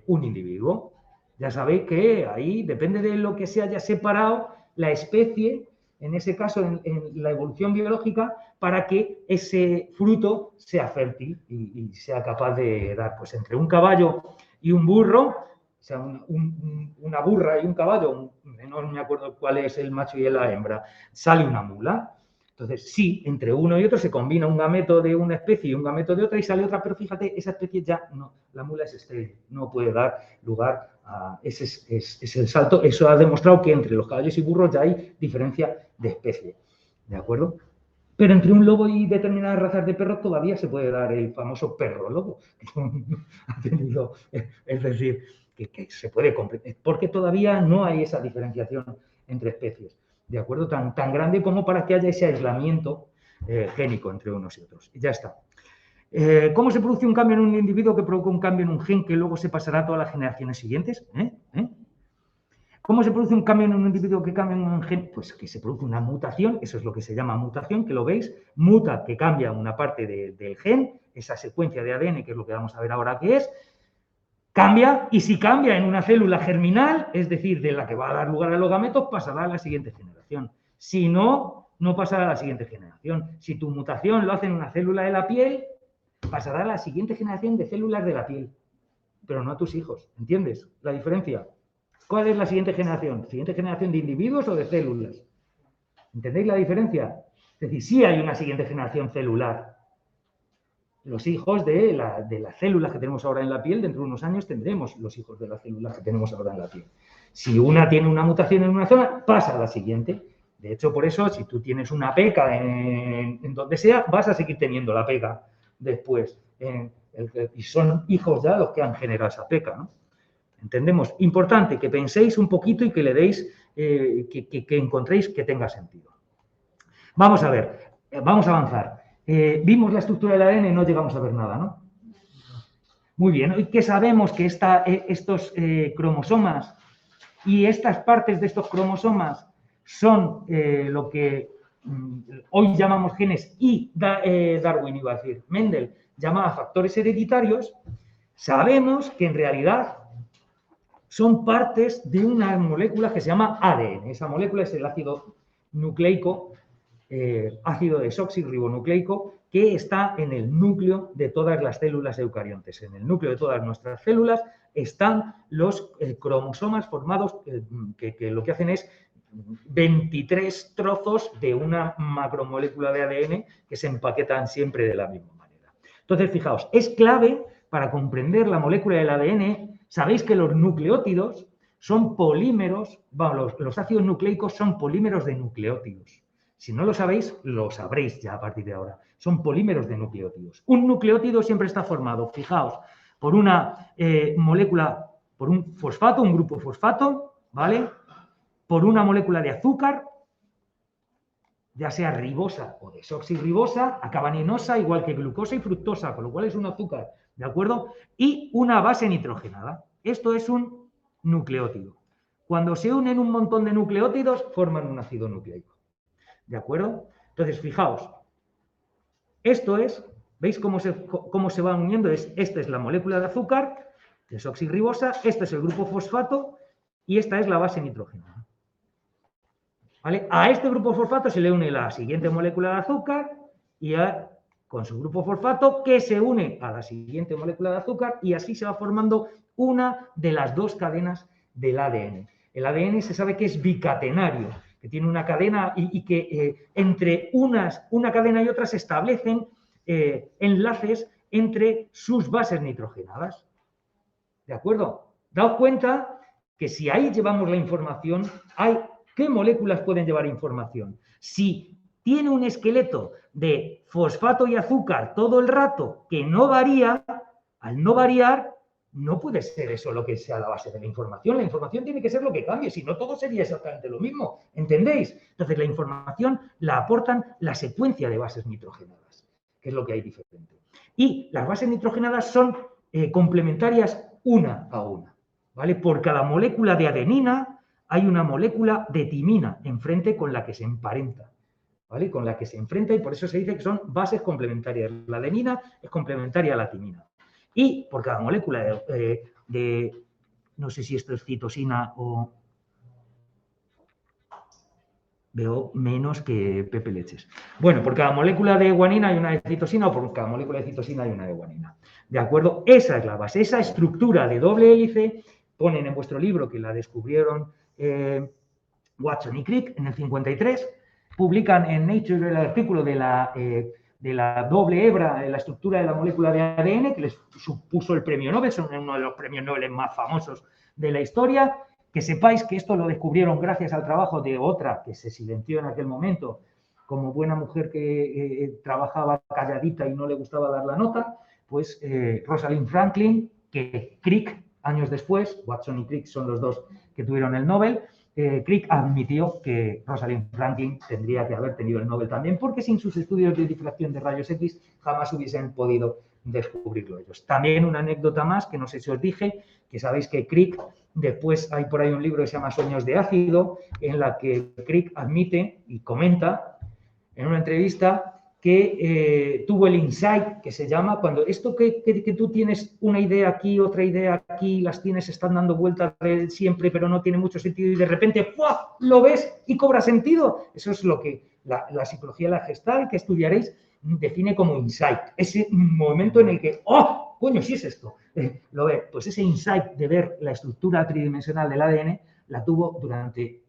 un individuo. Ya sabéis que ahí depende de lo que se haya separado la especie, en ese caso en la evolución biológica, para que ese fruto sea fértil y sea capaz de dar, pues entre un caballo y un burro, o sea, una burra y un caballo, no me acuerdo cuál es el macho y la hembra, sale una mula. Entonces, sí, entre uno y otro se combina un gameto de una especie y un gameto de otra y sale otra, pero fíjate, esa especie ya no, la mula es estéril, no puede dar lugar a ese es el salto. Eso ha demostrado que entre los caballos y burros ya hay diferencia de especie, ¿de acuerdo? Pero entre un lobo y determinadas razas de perros todavía se puede dar el famoso perro lobo. Ha tenido, es decir, que se puede comprender, porque todavía no hay esa diferenciación entre especies, ¿de acuerdo? Tan grande como para que haya ese aislamiento génico entre unos y otros. Y ya está. ¿Cómo se produce un cambio en un individuo que provoca un cambio en un gen que luego se pasará a todas las generaciones siguientes? ¿Cómo se produce un cambio en un individuo que cambia en un gen? Pues que se produce una mutación, eso es lo que se llama mutación, que lo veis, muta, que cambia una parte del gen, esa secuencia de ADN, que es lo que vamos a ver ahora que es, cambia, y si cambia en una célula germinal, es decir, de la que va a dar lugar a los gametos, pasará a la siguiente generación. Si no, no pasará a la siguiente generación. Si tu mutación lo hace en una célula de la piel, pasará a la siguiente generación de células de la piel, pero no a tus hijos. ¿Entiendes la diferencia? ¿Cuál es la siguiente generación? ¿Siguiente generación de individuos o de células? ¿Entendéis la diferencia? Es decir, sí hay una siguiente generación celular. Los hijos de las células que tenemos ahora en la piel, dentro de unos años tendremos los hijos de las células que tenemos ahora en la piel. Si una tiene una mutación en una zona, pasa a la siguiente. De hecho, por eso, si tú tienes una peca en donde sea, vas a seguir teniendo la peca después. Y son hijos ya los que han generado esa peca, ¿no? ¿Entendemos? Importante que penséis un poquito y que le deis, que encontréis que tenga sentido. Vamos a ver, vamos a avanzar. Vimos la estructura del ADN y no llegamos a ver nada, ¿no? Muy bien, hoy que sabemos que estos cromosomas y estas partes de estos cromosomas son lo que hoy llamamos genes y Darwin iba a decir, Mendel llamaba factores hereditarios, sabemos que en realidad son partes de una molécula que se llama ADN. Esa molécula es el ácido nucleico, ácido desoxirribonucleico, que está en el núcleo de todas las células eucariontes. En el núcleo de todas nuestras células están los cromosomas formados que lo que hacen es 23 trozos de una macromolécula de ADN que se empaquetan siempre de la misma manera. Entonces, fijaos, es clave para comprender la molécula del ADN. Sabéis que los nucleótidos son polímeros, bueno, los ácidos nucleicos son polímeros de nucleótidos. Si no lo sabéis, lo sabréis ya a partir de ahora. Son polímeros de nucleótidos. Un nucleótido siempre está formado, fijaos, por una molécula, por un fosfato, un grupo fosfato, ¿vale? Por una molécula de azúcar, ya sea ribosa o desoxirribosa, acabaninosa, igual que glucosa y fructosa, con lo cual es un azúcar, ¿de acuerdo? Y una base nitrogenada. Esto es un nucleótido. Cuando se unen un montón de nucleótidos, forman un ácido nucleico. ¿De acuerdo? Entonces, fijaos, esto es, ¿veis cómo se van uniendo? Esta es la molécula de azúcar, desoxirribosa, este es el grupo fosfato y esta es la base nitrogenada. ¿Vale? A este grupo fosfato se le une la siguiente molécula de azúcar y con su grupo fosfato que se une a la siguiente molécula de azúcar y así se va formando una de las dos cadenas del ADN. El ADN se sabe que es bicatenario, que tiene una cadena y que entre una cadena y otra se establecen enlaces entre sus bases nitrogenadas. ¿De acuerdo? Daos cuenta que si ahí llevamos la información, ¿qué moléculas pueden llevar información? Si tiene un esqueleto de fosfato y azúcar todo el rato que no varía, al no variar, no puede ser eso lo que sea la base de la información. La información tiene que ser lo que cambie, si no todo sería exactamente lo mismo. ¿Entendéis? Entonces la información la aportan la secuencia de bases nitrogenadas, que es lo que hay diferente. Y las bases nitrogenadas son complementarias una a una, ¿vale? Por cada molécula de adenina hay una molécula de timina enfrente con la que se emparenta, ¿vale? Con la que se enfrenta y por eso se dice que son bases complementarias. La adenina es complementaria a la timina. Y por cada molécula no sé si esto es citosina o... Veo menos que Pepe Leches. Bueno, por cada molécula de guanina hay una de citosina o por cada molécula de citosina hay una de guanina. ¿De acuerdo? Esa es la base. Esa estructura de doble hélice, ponen en vuestro libro que la descubrieron Watson y Crick en el 53, publican en Nature el artículo de la doble hebra, la estructura de la molécula de ADN, que les supuso el premio Nobel, son uno de los premios Nobel más famosos de la historia. Que sepáis que esto lo descubrieron gracias al trabajo de otra que se silenció en aquel momento, como buena mujer que trabajaba calladita y no le gustaba dar la nota, pues Rosalind Franklin, que Crick, años después, Watson y Crick son los dos que tuvieron el Nobel, Crick admitió que Rosalind Franklin tendría que haber tenido el Nobel también, porque sin sus estudios de difracción de rayos X jamás hubiesen podido descubrirlo ellos. También una anécdota más, que no sé si os dije, que sabéis que Crick, después hay por ahí un libro que se llama Sueños de ácido, en la que Crick admite y comenta en una entrevista que tuvo el insight, que se llama, cuando esto que tú tienes una idea aquí, otra idea aquí, las tienes, están dando vueltas siempre, pero no tiene mucho sentido y de repente ¡fua!, lo ves y cobra sentido. Eso es lo que la psicología de la Gestalt, que estudiaréis, define como insight. Ese momento en el que ¡oh, coño, sí es esto! Lo ve. Pues ese insight de ver la estructura tridimensional del ADN la tuvo durante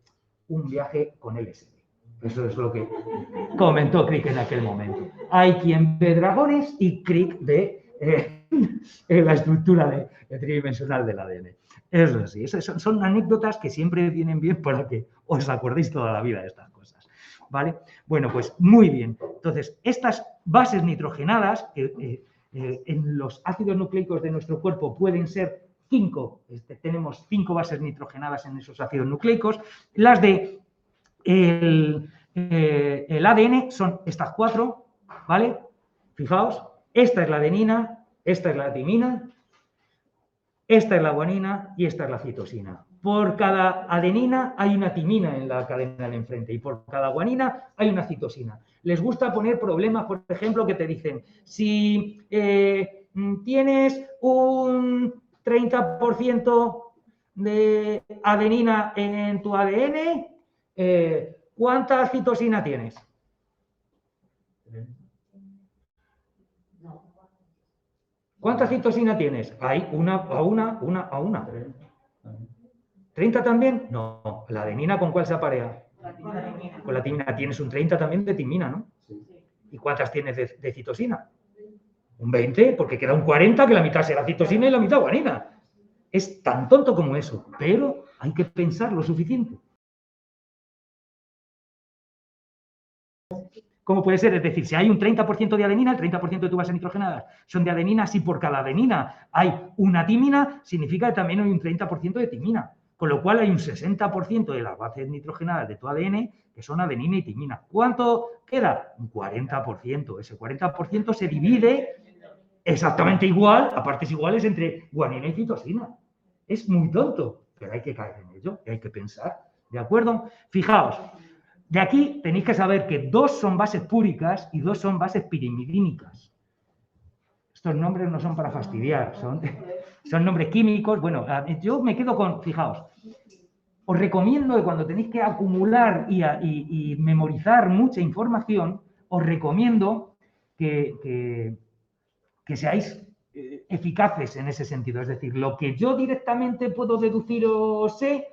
un viaje con LSD. Eso es lo que comentó Crick en aquel momento. Hay quien ve dragones y Crick ve la estructura tridimensional del ADN. Eso sí, son anécdotas que siempre vienen bien para que os acordéis toda la vida de estas cosas. ¿Vale? Bueno, pues muy bien. Entonces, estas bases nitrogenadas en los ácidos nucleicos de nuestro cuerpo pueden ser 5. Tenemos 5 bases nitrogenadas en esos ácidos nucleicos. Las de el ADN son estas 4, ¿vale? Fijaos, esta es la adenina, esta es la timina, esta es la guanina y esta es la citosina. Por cada adenina hay una timina en la cadena de enfrente y por cada guanina hay una citosina. Les gusta poner problemas, por ejemplo, que te dicen, si tienes un 30% de adenina en tu ADN, ¿cuánta citosina tienes? ¿Cuánta citosina tienes? Hay una a una. ¿30 también? No. ¿La adenina con cuál se aparea? Con la timina. Tienes un 30 también de timina, ¿no? ¿Y cuántas tienes de citosina? Un 20, porque queda un 40, que la mitad será citosina y la mitad guanina. Es tan tonto como eso, pero hay que pensar lo suficiente. ¿Cómo puede ser? Es decir, si hay un 30% de adenina, el 30% de tu base nitrogenada son de adenina, si por cada adenina hay una timina, significa que también hay un 30% de timina. Con lo cual hay un 60% de las bases nitrogenadas de tu ADN que son adenina y timina. ¿Cuánto queda? Un 40%. Ese 40% se divide exactamente igual, a partes iguales, entre guanina y citosina. Es muy tonto, pero hay que caer en ello y hay que pensar. ¿De acuerdo? Fijaos. De aquí tenéis que saber que 2 son bases púricas y 2 son bases pirimidínicas. Estos nombres no son para fastidiar, son nombres químicos. Bueno, yo me quedo con, fijaos, os recomiendo que cuando tenéis que acumular y memorizar mucha información, os recomiendo que seáis eficaces en ese sentido. Es decir, lo que yo directamente puedo deducir o sé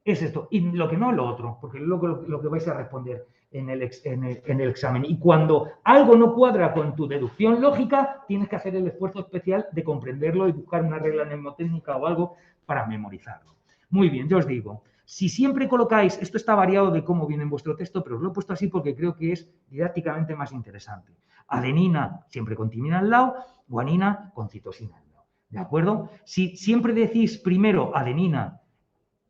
es esto, y lo que no, lo otro, porque es lo que vais a responder en el examen. Y cuando algo no cuadra con tu deducción lógica, tienes que hacer el esfuerzo especial de comprenderlo y buscar una regla mnemotécnica o algo para memorizarlo. Muy bien, yo os digo, si siempre colocáis, esto está variado de cómo viene en vuestro texto, pero os lo he puesto así porque creo que es didácticamente más interesante. Adenina siempre con timina al lado, guanina con citosina al lado. ¿De acuerdo? Si siempre decís primero adenina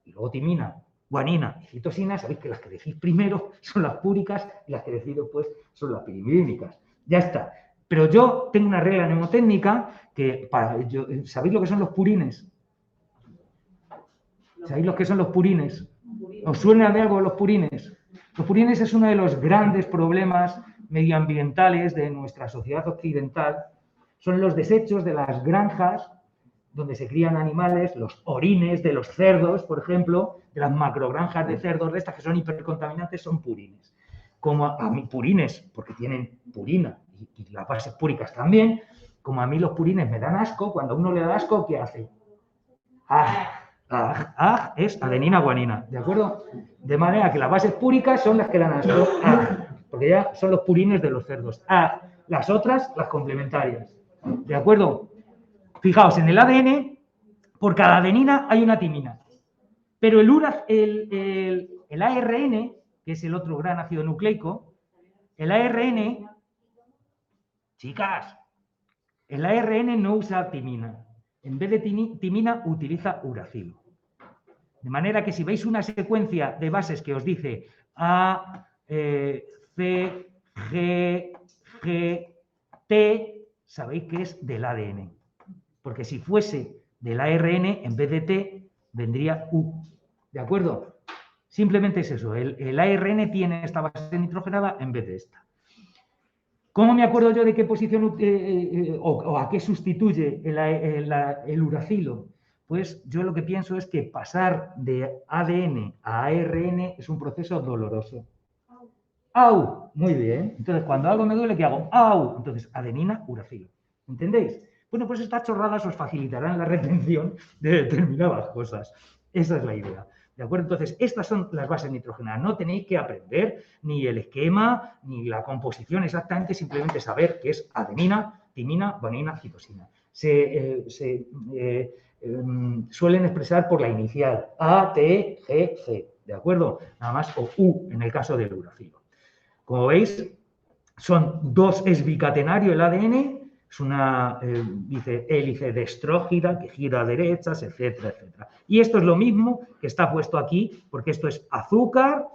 y luego timina, guanina y citosina, sabéis que las que decís primero son las púricas y las que decís después son las pirimidínicas. Ya está. Pero yo tengo una regla mnemotécnica que, ¿sabéis lo que son los purines? ¿Sabéis lo que son los purines? ¿Os suena de algo los purines? Los purines es uno de los grandes problemas medioambientales de nuestra sociedad occidental. Son los desechos de las granjas donde se crían animales, los orines de los cerdos, por ejemplo, de las macrogranjas de cerdos, de estas que son hipercontaminantes, son purines. Como a mí purines, porque tienen purina y las bases púricas también, como a mí los purines me dan asco, cuando a uno le da asco, ¿qué hace? Es adenina guanina, ¿de acuerdo? De manera que las bases púricas son las que dan asco, porque ya son los purines de los cerdos. Las otras, las complementarias, ¿de acuerdo? Fijaos, en el ADN, por cada adenina hay una timina. Pero el ARN, que es el otro gran ácido nucleico, el ARN, chicas, el ARN no usa timina. En vez de timina, utiliza uracilo. De manera que si veis una secuencia de bases que os dice A, C, G, G, T, sabéis que es del ADN. Porque si fuese del ARN, en vez de T, vendría U. ¿De acuerdo? Simplemente es eso. El ARN tiene esta base nitrogenada en vez de esta. ¿Cómo me acuerdo yo de qué posición o a qué sustituye el uracilo? Pues yo lo que pienso es que pasar de ADN a ARN es un proceso doloroso. ¡Au! Muy bien. Entonces, cuando algo me duele, ¿qué hago? ¡Au! Entonces, adenina, uracilo. ¿Entendéis? Bueno, pues estas chorradas os facilitarán la retención de determinadas cosas. Esa es la idea. ¿De acuerdo? Entonces, estas son las bases nitrogenadas. No tenéis que aprender ni el esquema, ni la composición exactamente, simplemente saber que es adenina, timina, guanina, citosina. Suelen expresar por la inicial A, T, G, C. ¿De acuerdo? Nada más, o U en el caso del uracilo. Como veis, es bicatenario el ADN, es una hélice destrógida que gira a derechas, etcétera, etcétera. Y esto es lo mismo que está puesto aquí, porque esto es azúcar,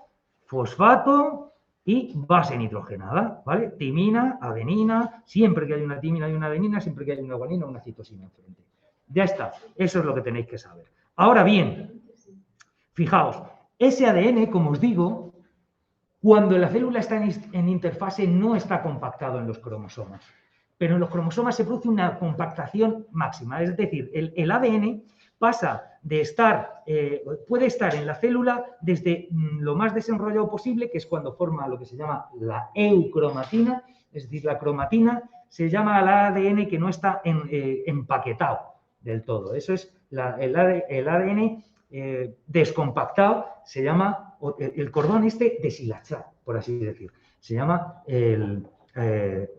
fosfato y base nitrogenada, ¿vale? Timina, adenina, siempre que hay una timina hay una adenina, siempre que hay una guanina una citosina enfrente. Ya está, eso es lo que tenéis que saber. Ahora bien, Fijaos, ese ADN, como os digo, cuando la célula está en interfase no está compactado en los cromosomas, pero en los cromosomas se produce una compactación máxima, es decir, el ADN pasa de estar, puede estar en la célula desde lo más desenrollado posible, que es cuando forma lo que se llama la eucromatina, es decir, la cromatina se llama al ADN que no está empaquetado del todo. Eso es el ADN descompactado, se llama el cordón deshilachado, por así decir. Se llama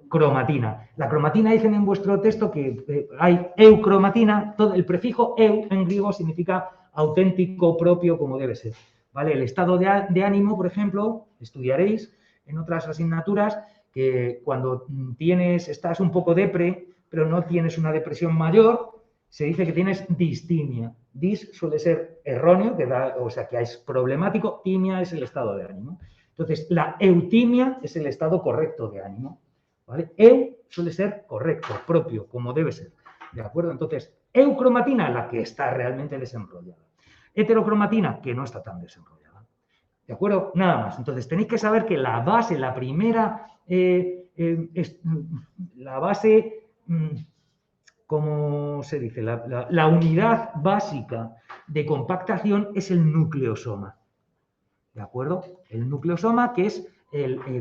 cromatina. La cromatina, dicen en vuestro texto que hay eucromatina, todo el prefijo eu en griego significa auténtico, propio, como debe ser. ¿Vale? El estado de ánimo, por ejemplo, estudiaréis en otras asignaturas que cuando estás un poco depre, pero no tienes una depresión mayor, se dice que tienes distimia. Dis suele ser erróneo, o sea, que es problemático, timia es el estado de ánimo. Entonces, la eutimia es el estado correcto de ánimo. ¿Vale? Eu suele ser correcto, propio, como debe ser. ¿De acuerdo? Entonces, eucromatina, la que está realmente desenrollada. Heterocromatina, que no está tan desenrollada. ¿De acuerdo? Nada más. Entonces, tenéis que saber que la base, la primera, la base, ¿cómo se dice? La unidad básica de compactación es el nucleosoma. ¿De acuerdo? El nucleosoma, que es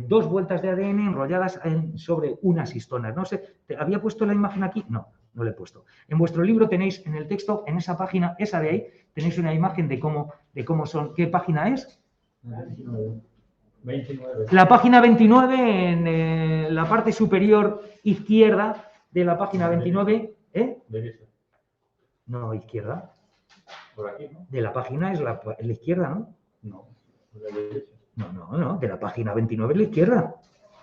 dos vueltas de ADN enrolladas sobre unas histonas. No sé, ¿había puesto la imagen aquí? No, no la he puesto. En vuestro libro tenéis en el texto, en esa página, esa de ahí, tenéis una imagen de cómo son. ¿Qué página es? 29. La página 29, en la parte superior izquierda de la página 29, Derecha. No, izquierda. Por aquí, ¿no? De la página es la izquierda, ¿no? No, por la derecha. No, de la página 29 es la izquierda.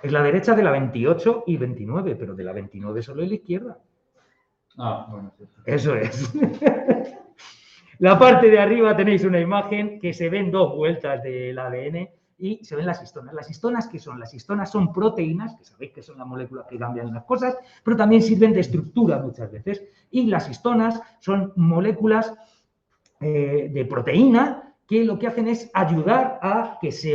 Es la derecha de la 28 y 29, pero de la 29 solo es la izquierda. Ah, bueno, sí. Eso es. La parte de arriba tenéis una imagen que se ven dos vueltas del ADN y se ven las histonas. ¿Las histonas qué son? Las histonas son proteínas, que sabéis que son las moléculas que cambian las cosas, pero también sirven de estructura muchas veces. Y las histonas son moléculas de proteína que lo que hacen es ayudar a que se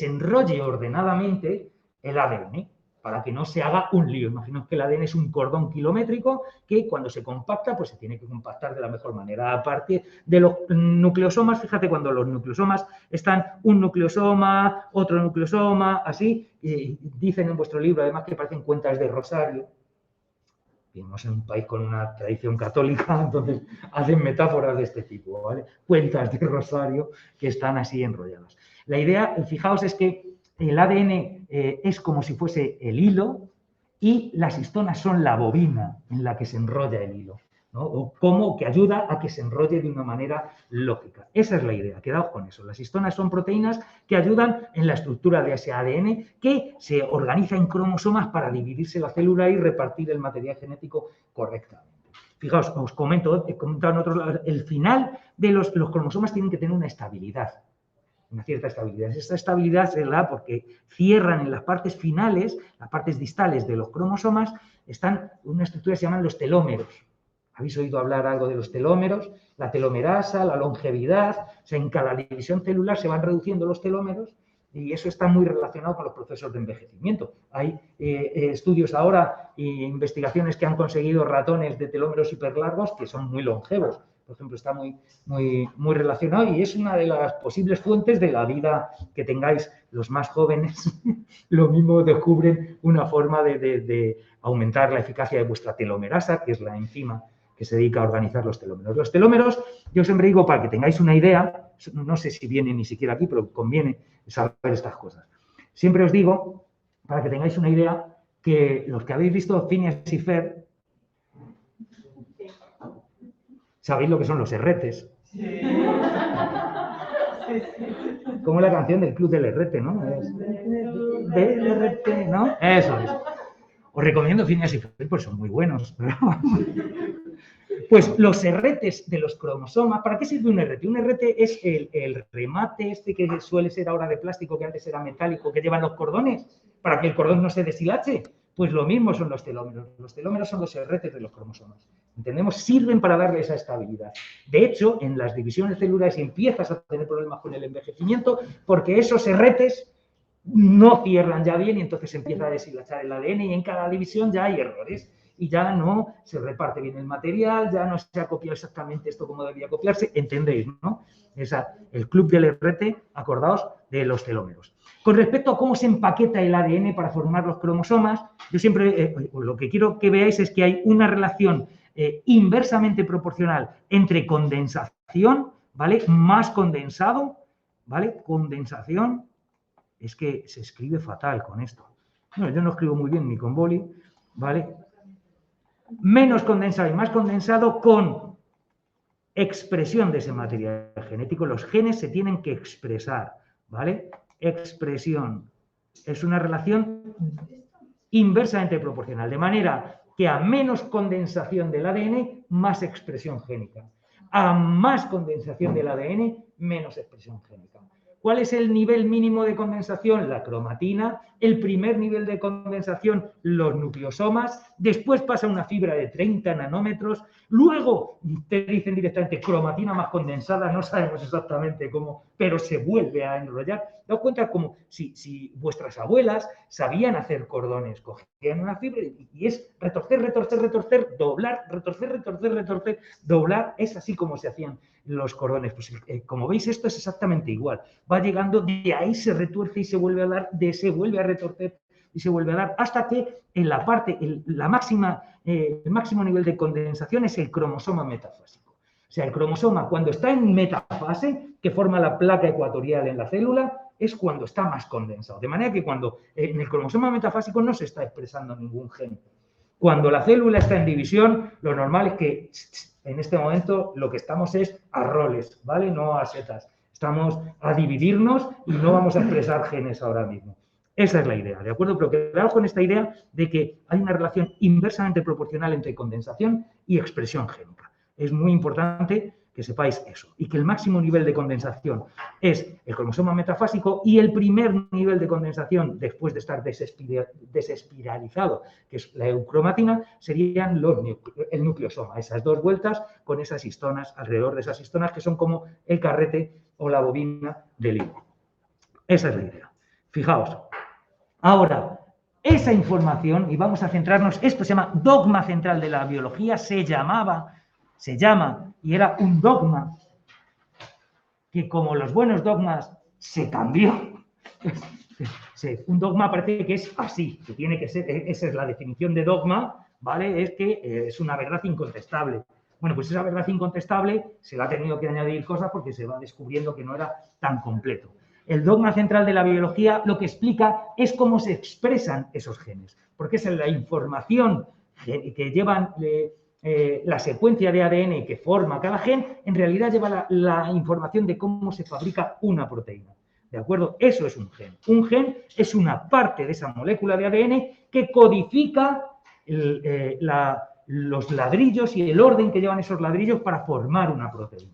enrolle ordenadamente el ADN, para que no se haga un lío. Imaginaos que el ADN es un cordón kilométrico que cuando se compacta, pues se tiene que compactar de la mejor manera. A partir de los nucleosomas, fíjate, cuando los nucleosomas están un nucleosoma, otro nucleosoma, así, dicen en vuestro libro además que parecen cuentas de rosario. Vivimos en un país con una tradición católica, entonces hacen metáforas de este tipo, ¿vale? Cuentas de rosario que están así enrolladas. La idea, fijaos, es que el ADN es como si fuese el hilo y las histonas son la bobina en la que se enrolla el hilo, ¿no? O como que ayuda a que se enrolle de una manera lógica. Esa es la idea, quedaos con eso. Las histonas son proteínas que ayudan en la estructura de ese ADN que se organiza en cromosomas para dividirse la célula y repartir el material genético correctamente. Fijaos, os comento, he comentado en otros lados, el final de los cromosomas tienen que tener una estabilidad. Una cierta estabilidad. Esta estabilidad se da porque cierran en las partes finales, las partes distales de los cromosomas, están una estructura que se llaman los telómeros. ¿Habéis oído hablar algo de los telómeros? La telomerasa, la longevidad, o sea, en cada división celular se van reduciendo los telómeros y eso está muy relacionado con los procesos de envejecimiento. Hay estudios ahora e investigaciones que han conseguido ratones de telómeros hiperlargos que son muy longevos. Por ejemplo, está muy relacionado y es una de las posibles fuentes de la vida que tengáis los más jóvenes. Lo mismo descubren una forma de aumentar la eficacia de vuestra telomerasa, que es la enzima que se dedica a organizar los telómeros. Los telómeros, yo siempre digo, para que tengáis una idea, no sé si viene ni siquiera aquí, pero conviene saber estas cosas. Siempre os digo, para que tengáis una idea, que los que habéis visto Phineas y Ferb, ¿sabéis lo que son los herretes? Sí. Como la canción del Club del Herrete, ¿no? Del Herrete, ¿no? Eso es. Os recomiendo Phineas y Ferb, pues son muy buenos. Pues los herretes de los cromosomas, ¿para qué sirve un herrete? Un herrete es el remate este que suele ser ahora de plástico, que antes era metálico, que llevan los cordones, para que el cordón no se deshilache. Pues lo mismo son los telómeros. Los telómeros son los RT de los cromosomas. ¿Entendemos? Sirven para darle esa estabilidad. De hecho, en las divisiones celulares empiezas a tener problemas con el envejecimiento porque esos RTs no cierran ya bien y entonces empieza a deshilachar el ADN y en cada división ya hay errores y ya no se reparte bien el material, ya no se ha copiado exactamente esto como debía copiarse, ¿entendéis, no? El club del RT, acordaos de los telómeros. Con respecto a cómo se empaqueta el ADN para formar los cromosomas, yo siempre lo que quiero que veáis es que hay una relación inversamente proporcional entre condensación, ¿vale? Más condensado, ¿vale? Condensación. Es que se escribe fatal con esto. Bueno, yo no escribo muy bien ni con boli, ¿vale? Menos condensado y más condensado con expresión de ese material genético. Los genes se tienen que expresar, ¿vale? Expresión. Es una relación inversamente proporcional, de manera que a menos condensación del ADN, más expresión génica. A más condensación del ADN, menos expresión génica. ¿Cuál es el nivel mínimo de condensación? La cromatina. El primer nivel de condensación, los nucleosomas. Después pasa una fibra de 30 nanómetros. Luego te dicen directamente cromatina más condensada. No sabemos exactamente cómo, pero se vuelve a enrollar. Daos cuenta como si vuestras abuelas sabían hacer cordones. Cogían una fibra y es retorcer, retorcer, retorcer, doblar, retorcer, retorcer, retorcer, doblar. Es así como se hacían los cordones. Pues como veis, esto es exactamente igual. Va llegando, de ahí se retuerce y se vuelve a dar, se vuelve a retorcer y se vuelve a dar, hasta que en la parte, el máximo nivel de condensación es el cromosoma metafásico. O sea, el cromosoma cuando está en metafase, que forma la placa ecuatorial en la célula, es cuando está más condensado. De manera que cuando en el cromosoma metafásico no se está expresando ningún gen. Cuando la célula está en división, lo normal es que en este momento lo que estamos es a roles, ¿vale? No a setas. Estamos a dividirnos y no vamos a expresar genes ahora mismo. Esa es la idea, ¿de acuerdo? Pero quedaos con esta idea de que hay una relación inversamente proporcional entre condensación y expresión génica. Es muy importante que sepáis eso. Y que el máximo nivel de condensación es el cromosoma metafásico y el primer nivel de condensación, después de estar desespiralizado, que es la eucromatina, serían el nucleosoma. Esas dos vueltas con esas histonas, alrededor de esas histonas, que son como el carrete o la bobina del hilo. Esa es la idea. Fijaos. Ahora, esa información, y vamos a centrarnos, esto se llama dogma central de la biología, se llama, y era un dogma que como los buenos dogmas se cambió. Un dogma parece que es así, que tiene que ser, esa es la definición de dogma, ¿vale? Es que es una verdad incontestable. Bueno, pues esa verdad incontestable se le ha tenido que añadir cosas porque se va descubriendo que no era tan completo. El dogma central de la biología lo que explica es cómo se expresan esos genes, porque es la información que llevan la secuencia de ADN que forma cada gen, en realidad lleva la información de cómo se fabrica una proteína. ¿De acuerdo? Eso es un gen. Un gen es una parte de esa molécula de ADN que codifica los ladrillos y el orden que llevan esos ladrillos para formar una proteína.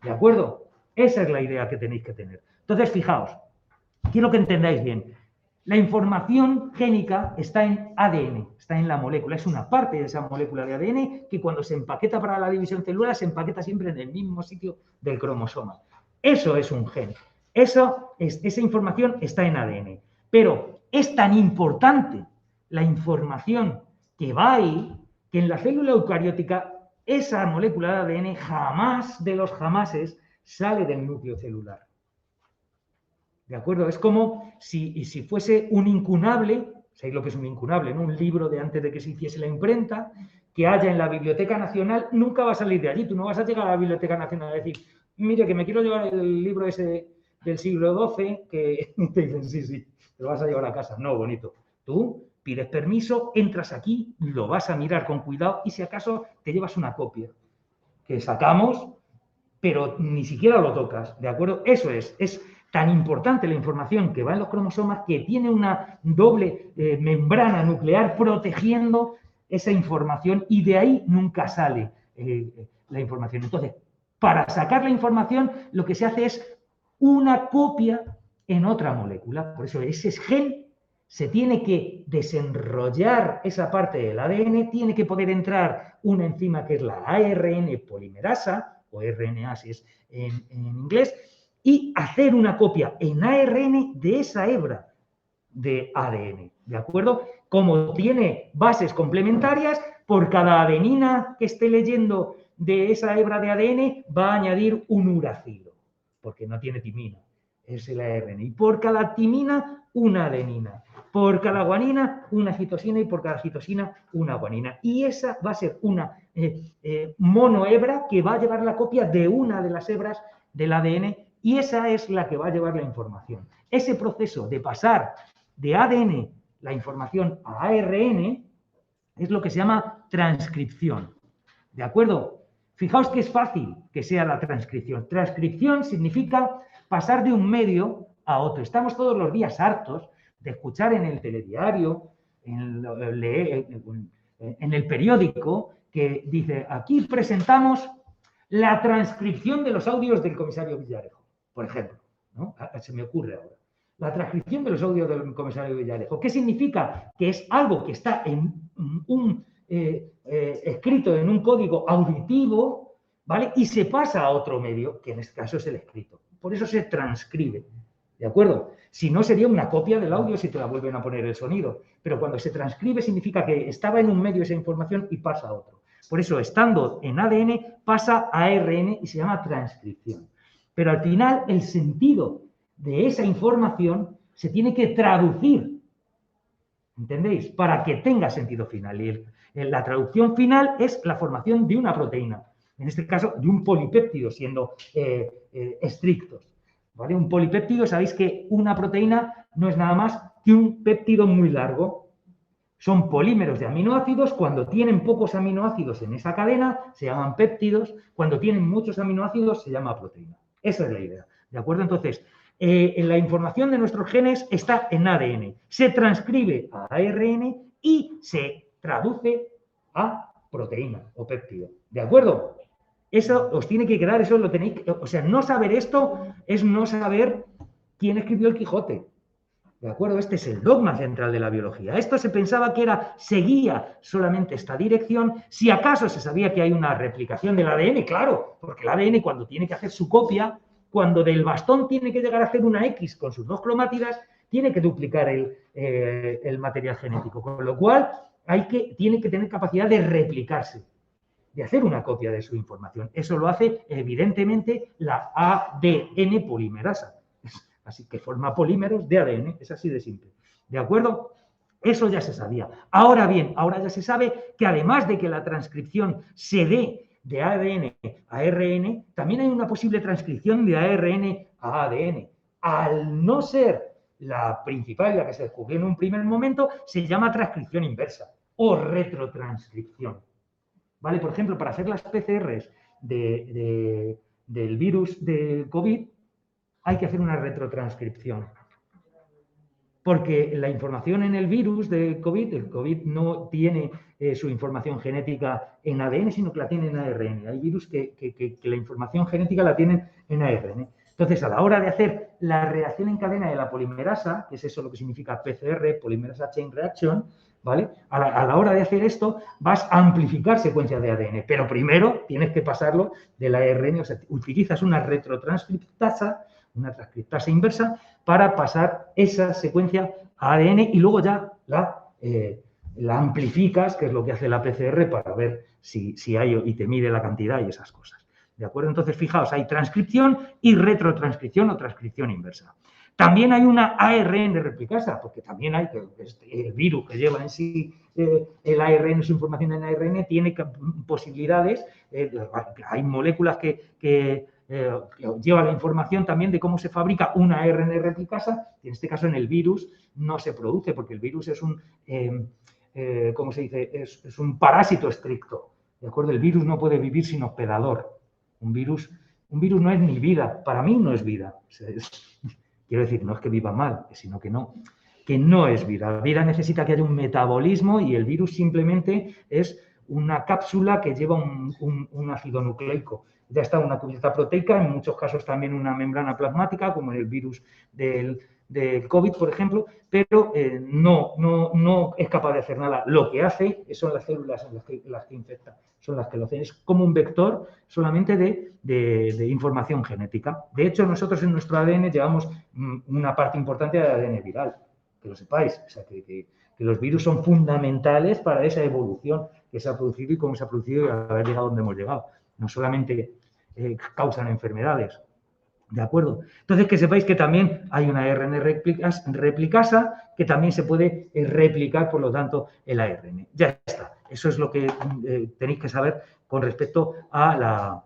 ¿De acuerdo? Esa es la idea que tenéis que tener. Entonces, fijaos, quiero que entendáis bien. La información génica está en ADN, está en la molécula. Es una parte de esa molécula de ADN que cuando se empaqueta para la división celular se empaqueta siempre en el mismo sitio del cromosoma. Eso es un gen. Esa información está en ADN. Pero es tan importante la información que va ahí que en la célula eucariótica esa molécula de ADN jamás de los jamases sale del núcleo celular. ¿De acuerdo? Es como si fuese un incunable, ¿sabéis lo que es un incunable? ¿No? Un libro de antes de que se hiciese la imprenta, que haya en la Biblioteca Nacional, nunca va a salir de allí. Tú no vas a llegar a la Biblioteca Nacional a decir, mire, que me quiero llevar el libro ese del siglo XII, que te dicen, sí, te lo vas a llevar a casa. No, bonito. Tú pides permiso, entras aquí, lo vas a mirar con cuidado y si acaso te llevas una copia que sacamos, pero ni siquiera lo tocas, ¿de acuerdo? Eso es tan importante la información que va en los cromosomas que tiene una doble membrana nuclear protegiendo esa información y de ahí nunca sale la información. Entonces, para sacar la información lo que se hace es una copia en otra molécula. Por eso ese gen se tiene que desenrollar esa parte del ADN, tiene que poder entrar una enzima que es la ARN polimerasa, o RNA si es en inglés, y hacer una copia en ARN de esa hebra de ADN, ¿de acuerdo? Como tiene bases complementarias, por cada adenina que esté leyendo de esa hebra de ADN va a añadir un uracilo, porque no tiene timina, es el ARN. Y por cada timina, una adenina. Por cada guanina, una citosina y por cada citosina, una guanina. Y esa va a ser una monohebra que va a llevar la copia de una de las hebras del ADN y esa es la que va a llevar la información. Ese proceso de pasar de ADN la información a ARN es lo que se llama transcripción. ¿De acuerdo? Fijaos que es fácil que sea la transcripción. Transcripción significa pasar de un medio a otro. Estamos todos los días hartos de escuchar en el telediario, en el periódico, que dice, aquí presentamos la transcripción de los audios del comisario Villarejo, por ejemplo, ¿no? Se me ocurre ahora. La transcripción de los audios del comisario Villarejo. ¿Qué significa? Que es algo que está en un escrito en un código auditivo, ¿vale? Y se pasa a otro medio, que en este caso es el escrito. Por eso se transcribe, ¿de acuerdo? Si no, sería una copia del audio si te la vuelven a poner el sonido. Pero cuando se transcribe significa que estaba en un medio esa información y pasa a otro. Por eso, estando en ADN, pasa a ARN y se llama transcripción. Pero al final, el sentido de esa información se tiene que traducir, ¿entendéis? Para que tenga sentido final. Y la traducción final es la formación de una proteína, en este caso de un polipéptido, siendo estrictos, ¿vale? Un polipéptido, sabéis que una proteína no es nada más que un péptido muy largo. Son polímeros de aminoácidos. Cuando tienen pocos aminoácidos en esa cadena, se llaman péptidos. Cuando tienen muchos aminoácidos, se llama proteína. Esa es la idea, ¿de acuerdo? Entonces, la información de nuestros genes está en ADN, se transcribe a ARN y se traduce a proteína o péptido, ¿de acuerdo? Eso os tiene que quedar, eso lo tenéis, o sea, no saber esto es no saber quién escribió el Quijote, ¿de acuerdo? Este es el dogma central de la biología. Esto se pensaba que seguía solamente esta dirección, si acaso se sabía que hay una replicación del ADN, claro, porque el ADN cuando tiene que hacer su copia, cuando del bastón tiene que llegar a hacer una X con sus dos cromátidas, tiene que duplicar el material genético, con lo cual tiene que tener capacidad de replicarse, de hacer una copia de su información. Eso lo hace, evidentemente, la ADN polimerasa. Así que forma polímeros de ADN, es así de simple. ¿De acuerdo? Eso ya se sabía. Ahora bien, ahora ya se sabe que además de que la transcripción se dé de ADN a ARN, también hay una posible transcripción de ARN a ADN. Al no ser la principal, la que se descubrió en un primer momento, se llama transcripción inversa o retrotranscripción. ¿Vale? Por ejemplo, para hacer las PCRs del virus de COVID, hay que hacer una retrotranscripción. Porque la información en el virus de COVID, el COVID no tiene su información genética en ADN, sino que la tiene en ARN. Hay virus que la información genética la tienen en ARN. Entonces, a la hora de hacer la reacción en cadena de la polimerasa, que es eso lo que significa PCR, Polymerase Chain Reaction, ¿vale? A la hora de hacer esto, vas a amplificar secuencias de ADN, pero primero tienes que pasarlo del ARN, o sea, utilizas una retrotranscriptasa, una transcriptasa inversa, para pasar esa secuencia a ADN y luego ya la amplificas, que es lo que hace la PCR para ver si hay y te mide la cantidad y esas cosas. ¿De acuerdo? Entonces, fijaos, hay transcripción y retrotranscripción o transcripción inversa. También hay una ARN replicasa, porque también hay el virus que lleva en sí el ARN, su información en ARN, tiene posibilidades, hay moléculas que lleva la información también de cómo se fabrica una ARN replicasa, y en este caso en el virus no se produce, porque el virus es un, ¿cómo se dice? Es un parásito estricto, ¿de acuerdo? El virus no puede vivir sin hospedador. Un virus no es ni vida, para mí no es vida. Quiero decir, no es que viva mal, sino que no es vida. La vida necesita que haya un metabolismo y el virus simplemente es una cápsula que lleva un ácido nucleico. Ya está una cubierta proteica, en muchos casos también una membrana plasmática, como en el virus del del COVID, por ejemplo, pero no es capaz de hacer nada. Lo que hace son las células en las que infecta, son las que lo hacen. Es como un vector solamente de información genética. De hecho, nosotros en nuestro ADN llevamos una parte importante del ADN viral, que lo sepáis. O sea, que los virus son fundamentales para esa evolución que se ha producido y cómo se ha producido y haber llegado donde hemos llegado. No solamente causan enfermedades. ¿De acuerdo? Entonces, que sepáis que también hay una ARN replicasa que también se puede replicar, por lo tanto, el ARN. Ya está. Eso es lo que tenéis que saber con respecto al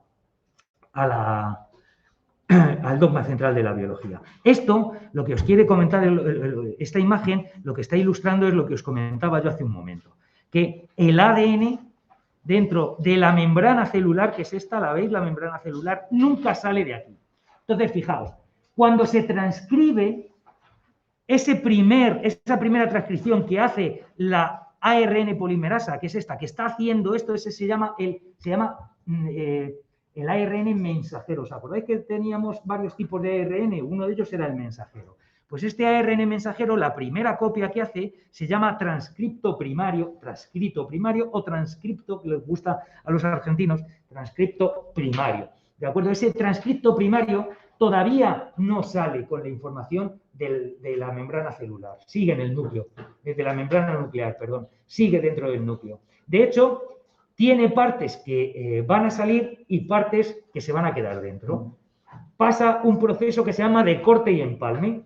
dogma central de la biología. Esto, lo que os quiere comentar, esta imagen, lo que está ilustrando es lo que os comentaba yo hace un momento, que el ADN dentro de la membrana celular, que es esta, ¿la veis? La membrana celular nunca sale de aquí. Entonces, fijaos, cuando se transcribe esa primera transcripción que hace la ARN polimerasa, que es esta, que está haciendo esto, ese se llama el ARN mensajero. ¿Os acordáis que teníamos varios tipos de ARN? Uno de ellos era el mensajero. Pues este ARN mensajero, la primera copia que hace, se llama transcripto primario o transcripto, que les gusta a los argentinos, transcripto primario. ¿De acuerdo? Ese transcripto primario todavía no sale con la información de la membrana celular, sigue en el núcleo, de la membrana nuclear, perdón, sigue dentro del núcleo. De hecho, tiene partes que van a salir y partes que se van a quedar dentro. Pasa un proceso que se llama de corte y empalme,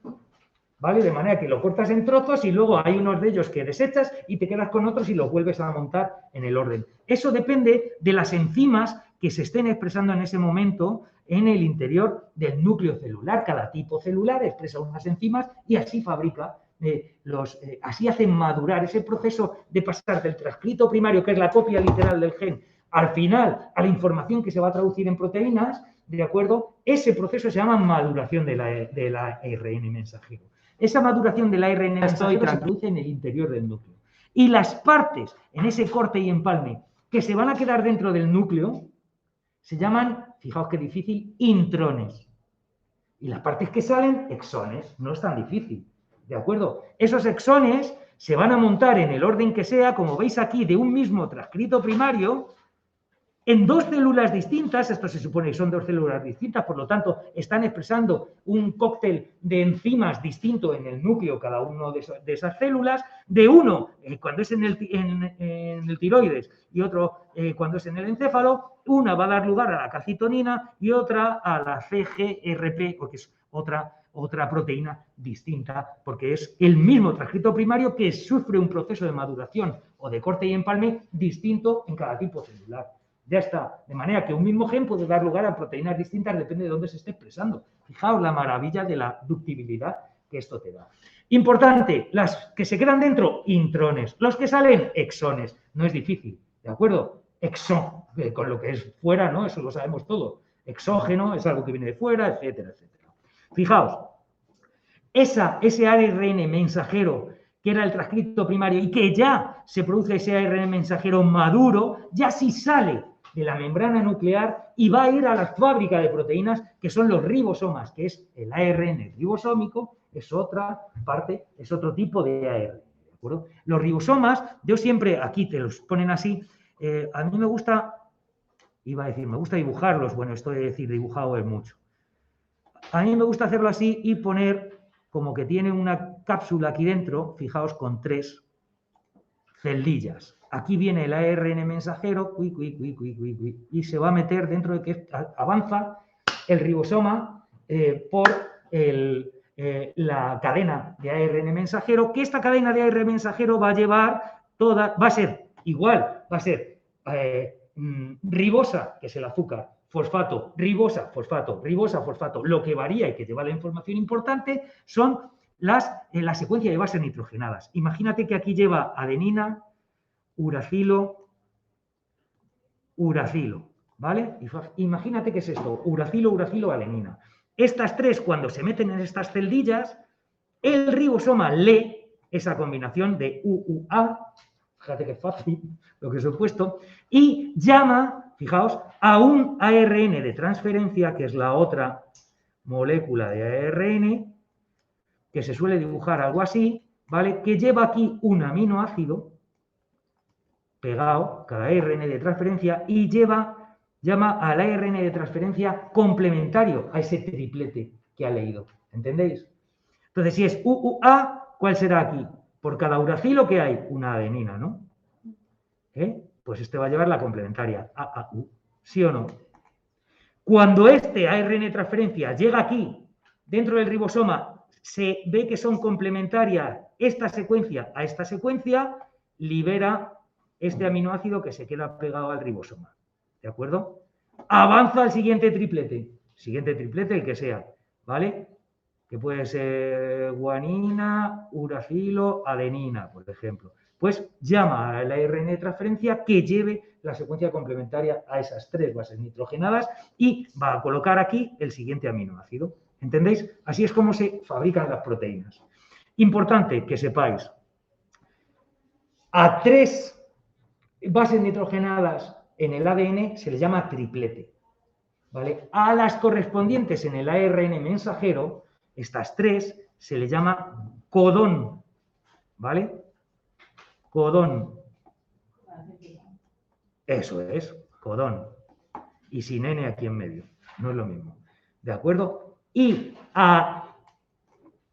¿vale? De manera que lo cortas en trozos y luego hay unos de ellos que desechas y te quedas con otros y los vuelves a montar en el orden. Eso depende de las enzimas que se estén expresando en ese momento en el interior del núcleo celular. Cada tipo celular expresa unas enzimas y así fabrica, así hacen madurar ese proceso de pasar del transcrito primario, que es la copia literal del gen, al final a la información que se va a traducir en proteínas, ¿de acuerdo? Ese proceso se llama maduración de la ARN mensajero. Esa maduración del ARN mensajero se produce en el interior del núcleo. Y las partes en ese corte y empalme que se van a quedar dentro del núcleo se llaman, fijaos qué difícil, intrones. Y las partes que salen, exones. No es tan difícil, ¿de acuerdo? Esos exones se van a montar en el orden que sea, como veis aquí, de un mismo transcrito primario, en dos células distintas. Esto se supone que son dos células distintas, por lo tanto, están expresando un cóctel de enzimas distinto en el núcleo, cada uno de esas células, de uno cuando es en el tiroides y otro cuando es en el encéfalo. Una va a dar lugar a la calcitonina y otra a la CGRP, porque es otra proteína distinta, porque es el mismo transcrito primario que sufre un proceso de maduración o de corte y empalme distinto en cada tipo celular. Ya está. De manera que un mismo gen puede dar lugar a proteínas distintas, depende de dónde se esté expresando. Fijaos la maravilla de la ductibilidad que esto te da. Importante, las que se quedan dentro, intrones. Los que salen, exones. No es difícil, ¿de acuerdo? Exón, con lo que es fuera, ¿no? Eso lo sabemos todo. Exógeno es algo que viene de fuera, etcétera, etcétera. Fijaos, ese ARN mensajero que era el transcrito primario y que ya se produce ese ARN mensajero maduro, ya sí sale de la membrana nuclear y va a ir a la fábrica de proteínas, que son los ribosomas, que es el ARN ribosómico, es otra parte, es otro tipo de ARN. ¿De acuerdo? Los ribosomas, yo siempre, aquí te los ponen así, a mí me gusta dibujarlos, bueno, esto de decir dibujado es mucho. A mí me gusta hacerlo así y poner como que tiene una cápsula aquí dentro, fijaos, con 3 celdillas. Aquí viene el ARN mensajero, y se va a meter dentro de que avanza el ribosoma por la cadena de ARN mensajero, que esta cadena de ARN mensajero va a llevar va a ser igual, va a ser ribosa, que es el azúcar, fosfato, ribosa, fosfato, ribosa, fosfato. Lo que varía y que lleva la información importante son la secuencia de bases nitrogenadas. Imagínate que aquí lleva adenina, uracilo, uracilo, ¿vale? Imagínate que es esto, uracilo, uracilo, adenina. Estas 3, cuando se meten en estas celdillas, el ribosoma lee esa combinación de UUA, fíjate que fácil lo que os he puesto, y llama, fijaos, a un ARN de transferencia, que es la otra molécula de ARN, que se suele dibujar algo así, ¿vale? Que lleva aquí un aminoácido pegado, cada ARN de transferencia, y llama al ARN de transferencia complementario a ese triplete que ha leído. ¿Entendéis? Entonces, si es UUA, ¿cuál será aquí? Por cada uracilo que hay, una adenina, ¿no? Pues este va a llevar la complementaria, AAU. ¿Sí o no? Cuando este ARN de transferencia llega aquí, dentro del ribosoma, se ve que son complementarias esta secuencia a esta secuencia, libera este aminoácido que se queda pegado al ribosoma. ¿De acuerdo? Avanza al siguiente triplete, el que sea, ¿vale? Que puede ser guanina, uracilo, adenina, por ejemplo. Pues llama al ARN de transferencia que lleve la secuencia complementaria a esas 3 bases nitrogenadas y va a colocar aquí el siguiente aminoácido. ¿Entendéis? Así es como se fabrican las proteínas. Importante que sepáis, a 3 bases nitrogenadas en el ADN se les llama triplete, ¿vale? A las correspondientes en el ARN mensajero, estas 3 se le llama codón, ¿vale? Codón. Eso es, codón. Y sin N aquí en medio, no es lo mismo. ¿De acuerdo? Y a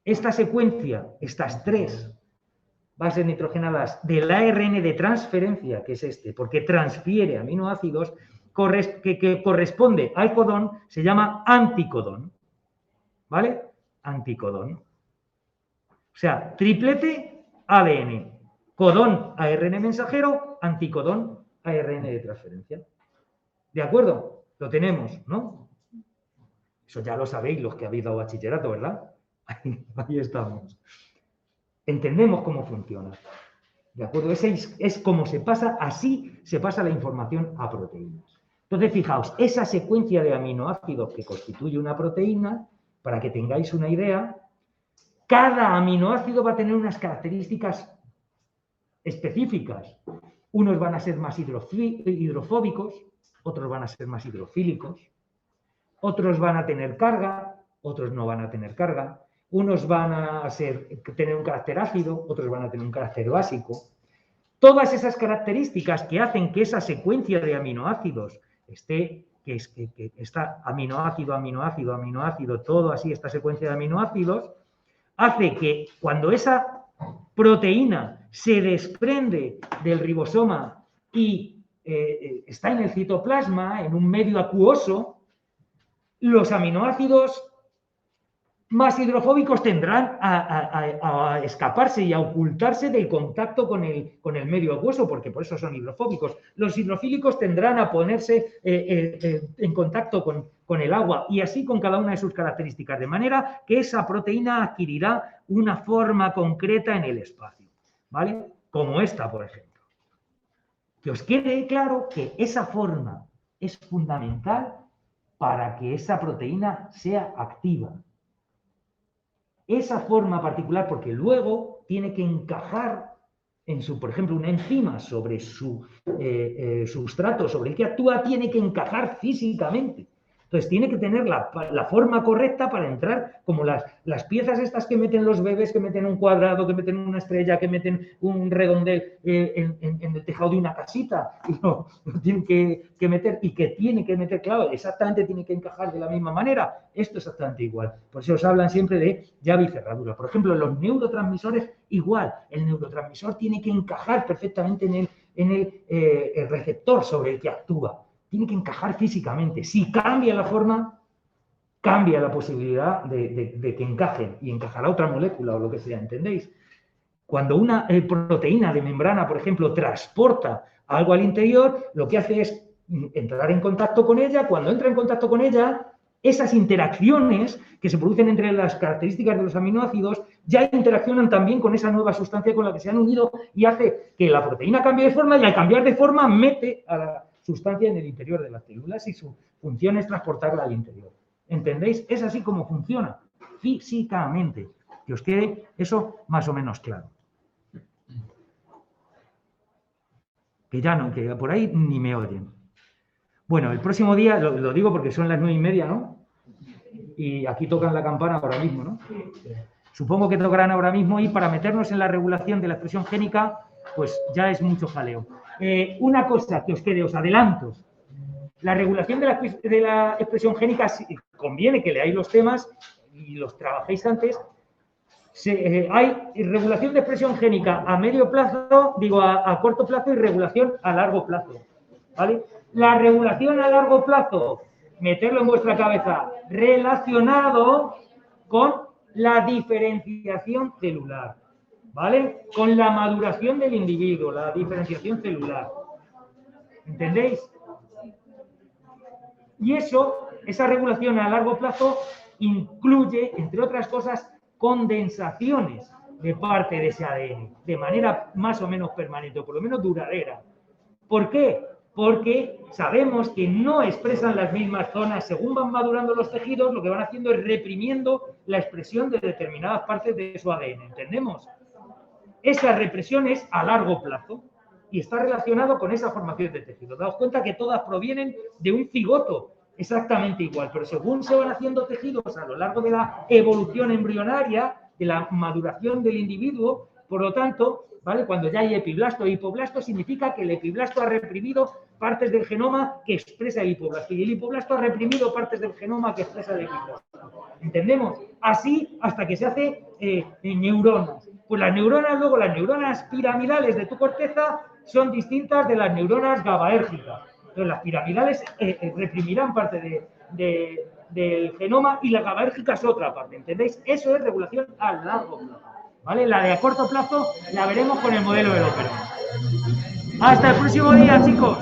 esta secuencia, estas 3 bases nitrogenadas del ARN de transferencia, que es este, porque transfiere aminoácidos, que corresponde al codón, se llama anticodón. ¿Vale? Anticodón. O sea, triplete ADN, codón ARN mensajero, anticodón ARN de transferencia. ¿De acuerdo? Lo tenemos, ¿no? Eso ya lo sabéis los que habéis dado bachillerato, ¿verdad? Ahí estamos. Entendemos cómo funciona. ¿De acuerdo? Ese es como se pasa, así se pasa la información a proteínas. Entonces, fijaos, esa secuencia de aminoácidos que constituye una proteína, para que tengáis una idea, cada aminoácido va a tener unas características específicas. Unos van a ser más hidrofóbicos, otros van a ser más hidrofílicos, otros van a tener carga, otros no van a tener carga. Unos van a tener un carácter ácido, otros van a tener un carácter básico. Todas esas características que hacen que esa secuencia de aminoácidos esté, que está aminoácido, aminoácido, aminoácido, todo así, esta secuencia de aminoácidos, hace que cuando esa proteína se desprende del ribosoma y está en el citoplasma, en un medio acuoso, los aminoácidos más hidrofóbicos tendrán a escaparse y a ocultarse del contacto con el medio acuoso, porque por eso son hidrofóbicos. Los hidrofílicos tendrán a ponerse en contacto con el agua y así con cada una de sus características, de manera que esa proteína adquirirá una forma concreta en el espacio, ¿vale? Como esta, por ejemplo. Que os quede claro que esa forma es fundamental para que esa proteína sea activa. Esa forma particular, porque luego tiene que encajar en por ejemplo, una enzima sobre su sustrato sobre el que actúa, tiene que encajar físicamente. Entonces, tiene que tener la forma correcta para entrar, como las piezas estas que meten los bebés, que meten un cuadrado, que meten una estrella, que meten un redondel en el tejado de una casita. Y lo tienen que meter, y que tiene que meter, claro, exactamente tiene que encajar de la misma manera. Esto es exactamente igual. Por eso os hablan siempre de llave y cerradura. Por ejemplo, los neurotransmisores, igual. El neurotransmisor tiene que encajar perfectamente en el receptor sobre el que actúa. Tiene que encajar físicamente. Si cambia la forma, cambia la posibilidad de que encajen y encajará otra molécula o lo que sea, ¿entendéis? Cuando una proteína de membrana, por ejemplo, transporta algo al interior, lo que hace es entrar en contacto con ella. Cuando entra en contacto con ella, esas interacciones que se producen entre las características de los aminoácidos ya interaccionan también con esa nueva sustancia con la que se han unido y hace que la proteína cambie de forma, y al cambiar de forma mete a la sustancia en el interior de las células y su función es transportarla al interior. ¿Entendéis? Es así como funciona físicamente. Que os quede eso más o menos claro. Que ya no, que por ahí ni me oyen. Bueno, el próximo día, lo digo porque son las 9:30, ¿no? Y aquí tocan la campana ahora mismo, ¿no? Supongo que tocarán ahora mismo y para meternos en la regulación de la expresión génica, pues ya es mucho jaleo. Una cosa que os quede, os adelanto. La regulación de la expresión génica, conviene que leáis los temas y los trabajéis antes. Hay regulación de expresión génica a medio plazo, digo a corto plazo y regulación a largo plazo. ¿Vale? La regulación a largo plazo, meterlo en vuestra cabeza, relacionado con la diferenciación celular, ¿vale? Con la maduración del individuo, la diferenciación celular. ¿Entendéis? Y esa regulación a largo plazo incluye, entre otras cosas, condensaciones de parte de ese ADN, de manera más o menos permanente, o por lo menos duradera. ¿Por qué? Porque sabemos que no expresan las mismas zonas. Según van madurando los tejidos, lo que van haciendo es reprimiendo la expresión de determinadas partes de su ADN. ¿Entendemos? Esa represión es a largo plazo y está relacionado con esa formación de tejido. Daos cuenta que todas provienen de un cigoto, exactamente igual, pero según se van haciendo tejidos a lo largo de la evolución embrionaria, de la maduración del individuo, por lo tanto, ¿vale? Cuando ya hay epiblasto e hipoblasto, significa que el epiblasto ha reprimido partes del genoma que expresa el hipoblasto y el hipoblasto ha reprimido partes del genoma que expresa el epiblasto. ¿Entendemos? Así hasta que se hace neuronas. Pues las neuronas piramidales de tu corteza son distintas de las neuronas GABAérgicas. Entonces las piramidales reprimirán parte del genoma y la GABAérgica es otra parte. ¿Entendéis? Eso es regulación a largo plazo. ¿Vale? La de a corto plazo la veremos con el modelo de Operon. Hasta el próximo día, chicos.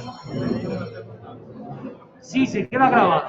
Sí, se queda grabado.